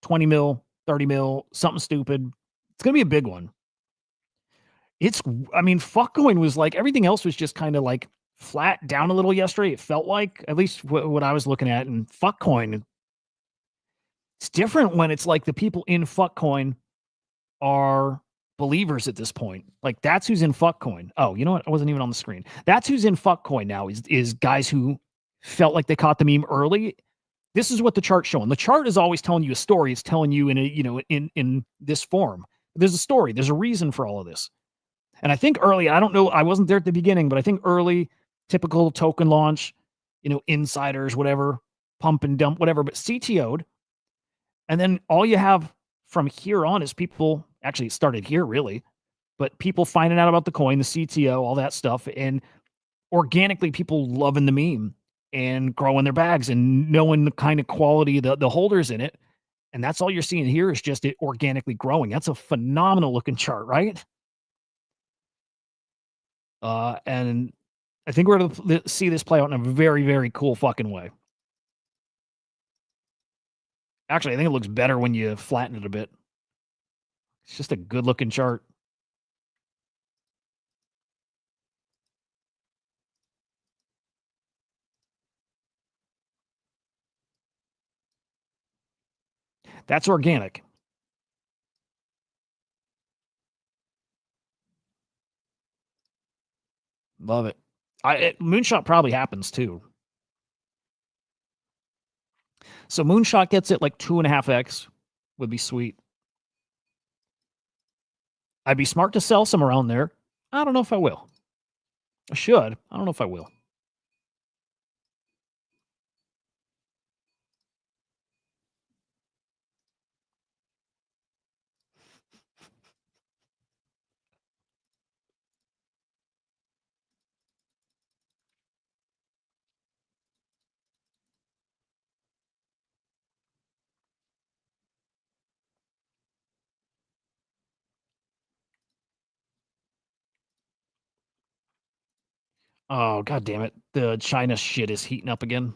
20 mil, 30 mil, something stupid. It's gonna be a big one. Fuckcoin was like everything else was just kind of like flat down a little yesterday. It felt like, at least what I was looking at, and fuckcoin, it's different when it's like the people in fuckcoin are believers at this point. Like that's who's in fuckcoin. Oh, you know what? I wasn't even on the screen. That's who's in fuckcoin now is guys who felt like they caught the meme early. This is what the chart's showing. The chart is always telling you a story. It's telling you in this form. There's a story. There's a reason for all of this. And I think early, I don't know, I wasn't there at the beginning, but I think early, typical token launch, insiders, whatever, pump and dump, whatever, but CTO'd. And then all you have from here on is people, actually it started here really, but people finding out about the coin, the CTO, all that stuff, and organically people loving the meme and growing their bags and knowing the kind of quality the holders in it. And that's all you're seeing here is just it organically growing. That's a phenomenal looking chart, right? And I think we're going to see this play out in a very, very cool fucking way. Actually, I think it looks better when you flatten it a bit. It's just a good looking chart. That's organic. Love it. Moonshot probably happens too. So Moonshot gets it like 2.5x would be sweet. I'd be smart to sell some around there. I don't know if I will. I should. I don't know if I will. Oh, god damn it. The China shit is heating up again.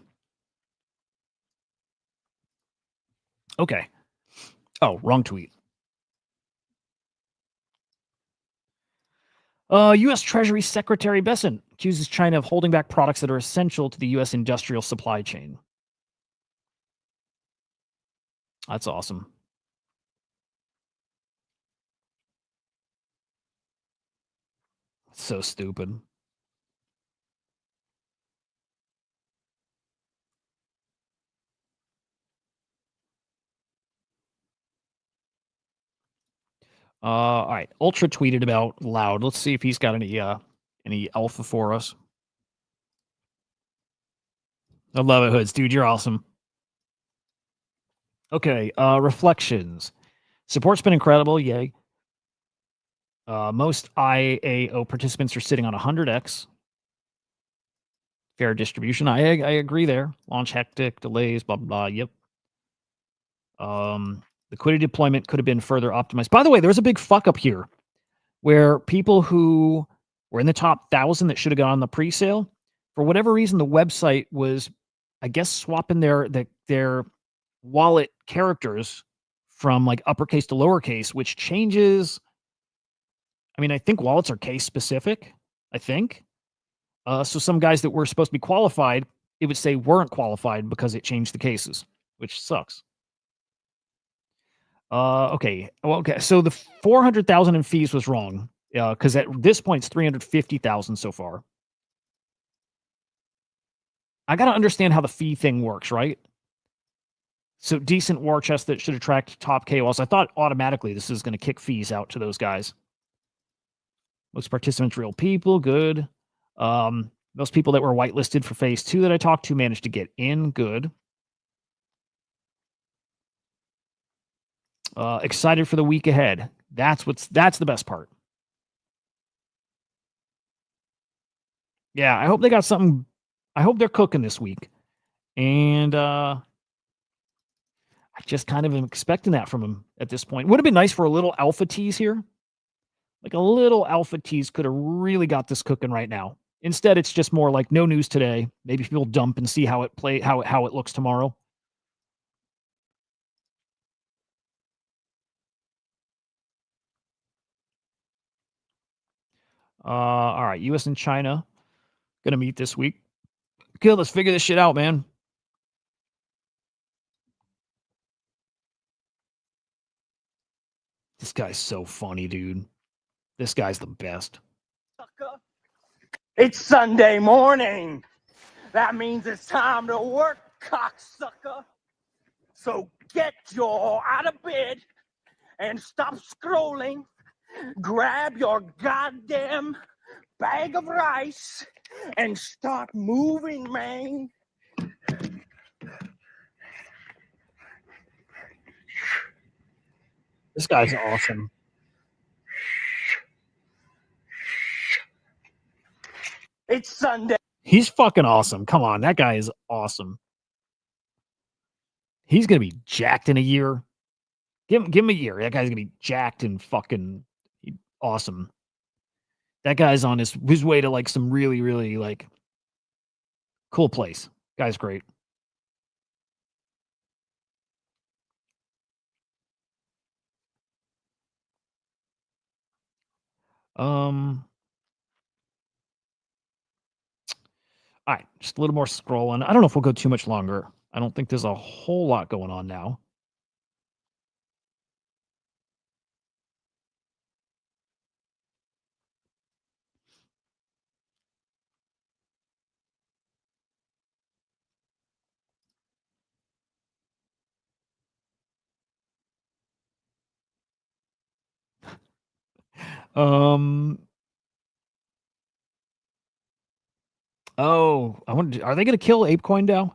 Okay. Oh, wrong tweet. U.S. Treasury Secretary Bessent accuses China of holding back products that are essential to the U.S. industrial supply chain. That's awesome. So stupid. All right. Ultra tweeted about Loud. Let's see if he's got any alpha for us. I love it, Hoods. Dude, you're awesome. Okay. Reflections. Support's been incredible. Yay. Most IAO participants are sitting on 100x. Fair distribution. I agree there. Launch hectic, delays, blah, blah, blah. Yep. Liquidity deployment could have been further optimized. By the way, there was a big fuck up here where people who were in the top 1,000 that should have gone on the pre-sale, for whatever reason, the website was, I guess, swapping their wallet characters from like uppercase to lowercase, which changes. I mean, I think wallets are case specific. I think. So some guys that were supposed to be qualified, it would say weren't qualified because it changed the cases, which sucks. Okay. Well, okay. So the 400,000 in fees was wrong. Because at this point it's 350,000 so far. I got to understand how the fee thing works, right? So decent war chest that should attract top KOLs. I thought automatically this is going to kick fees out to those guys. Most participants, real people, good. Most people that were whitelisted for phase 2 that I talked to managed to get in, good. Excited for the week ahead. That's the best part. Yeah, I hope they got something. I hope they're cooking this week. And I just kind of am expecting that from them at this point. Would have been nice for a little alpha tease here. Like a little alpha tease could have really got this cooking right now. Instead, it's just more like no news today. Maybe people dump and see how it looks tomorrow. All right, U.S. and China gonna meet this week. Okay, let's figure this shit out, man. This guy's so funny, dude. This guy's the best. It's Sunday morning. That means it's time to work, cocksucker. So get your out of bed and stop scrolling. Grab your goddamn bag of rice and start moving, man. This guy's awesome. It's Sunday. He's fucking awesome. Come on, that guy is awesome. He's gonna be jacked in a year. Give him a year. That guy's gonna be jacked and fucking awesome. That guy's on his way to like some really, really like cool place. Guy's great. All right, just a little more scrolling. I don't know if we'll go too much longer. I don't think there's a whole lot going on now. Oh, I wonder, are they going to kill ApeCoin DAO?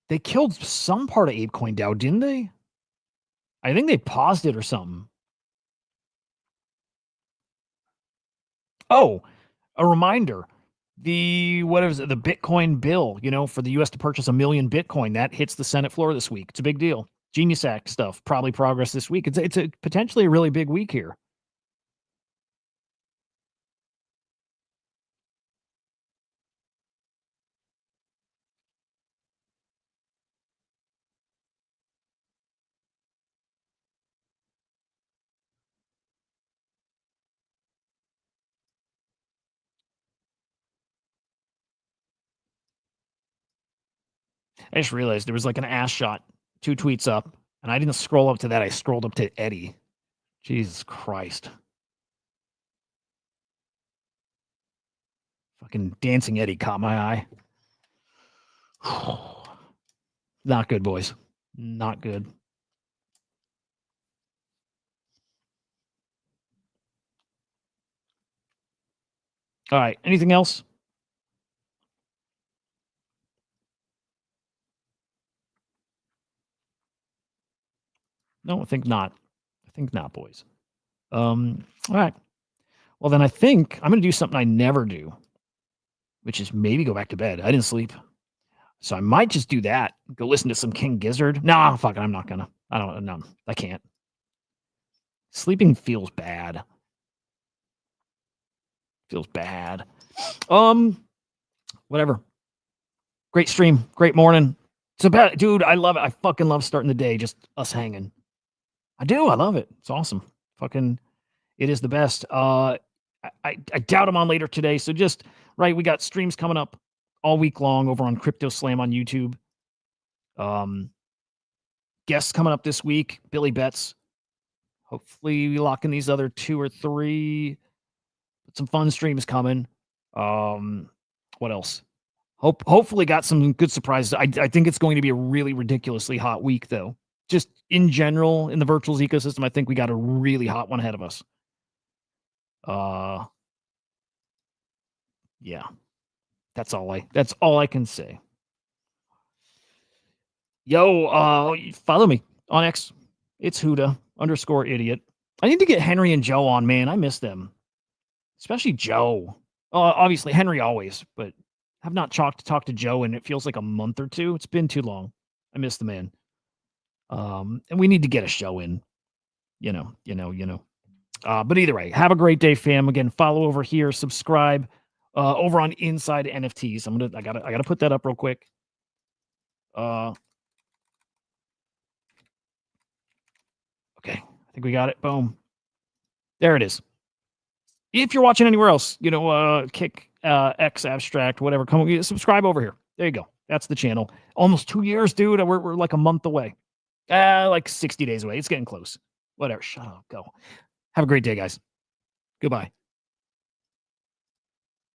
They killed some part of ApeCoin DAO, didn't they? I think they paused it or something. Oh, a reminder. The Bitcoin bill, for the US to purchase 1 million Bitcoin, that hits the Senate floor this week. It's a big deal. Genius Act stuff, probably progress this week. It's a potentially a really big week here. I just realized there was like an ass shot 2 tweets up, and I didn't scroll up to that. I scrolled up to Eddie. Jesus Christ. Fucking Dancing Eddie caught my eye. Not good, boys. Not good. All right. Anything else? No, I think not. I think not, boys. All right. Well, then I think I'm going to do something I never do, which is maybe go back to bed. I didn't sleep. So I might just do that. Go listen to some King Gizzard. No, fuck it. I'm not going to. I don't know. I can't. Sleeping feels bad. Feels bad. Whatever. Great stream. Great morning. It's about, dude, I love it. I fucking love starting the day, just us hanging. I do. I love it. It's awesome. Fucking, it is the best. I doubt I'm on later today. So just, right, we got streams coming up all week long over on Crypto Slam on YouTube. Guests coming up this week. Billy Betts. Hopefully we lock in these other 2 or 3. Some fun streams coming. What else? Hopefully got some good surprises. I think it's going to be a really ridiculously hot week, though. Just in general, in the virtuals ecosystem, I think we got a really hot one ahead of us. Yeah. That's all I can say. Yo, follow me on X. It's Huda_idiot. I need to get Henry and Joe on, man. I miss them. Especially Joe. Obviously, Henry always, but have not talked to Joe in it feels like a month or 2. It's been too long. I miss the man. And we need to get a show in. You know. But either way, have a great day, fam. Again, follow over here, subscribe over on Inside NFTs. I gotta put that up real quick. Okay, I think we got it. Boom. There it is. If you're watching anywhere else, Kick, X, Abstract, whatever, come subscribe over here. There you go. That's the channel. Almost 2 years, dude. We're like a month away. Like 60 days away. It's getting close. Whatever. Shut up. Go. Have a great day, guys. Goodbye.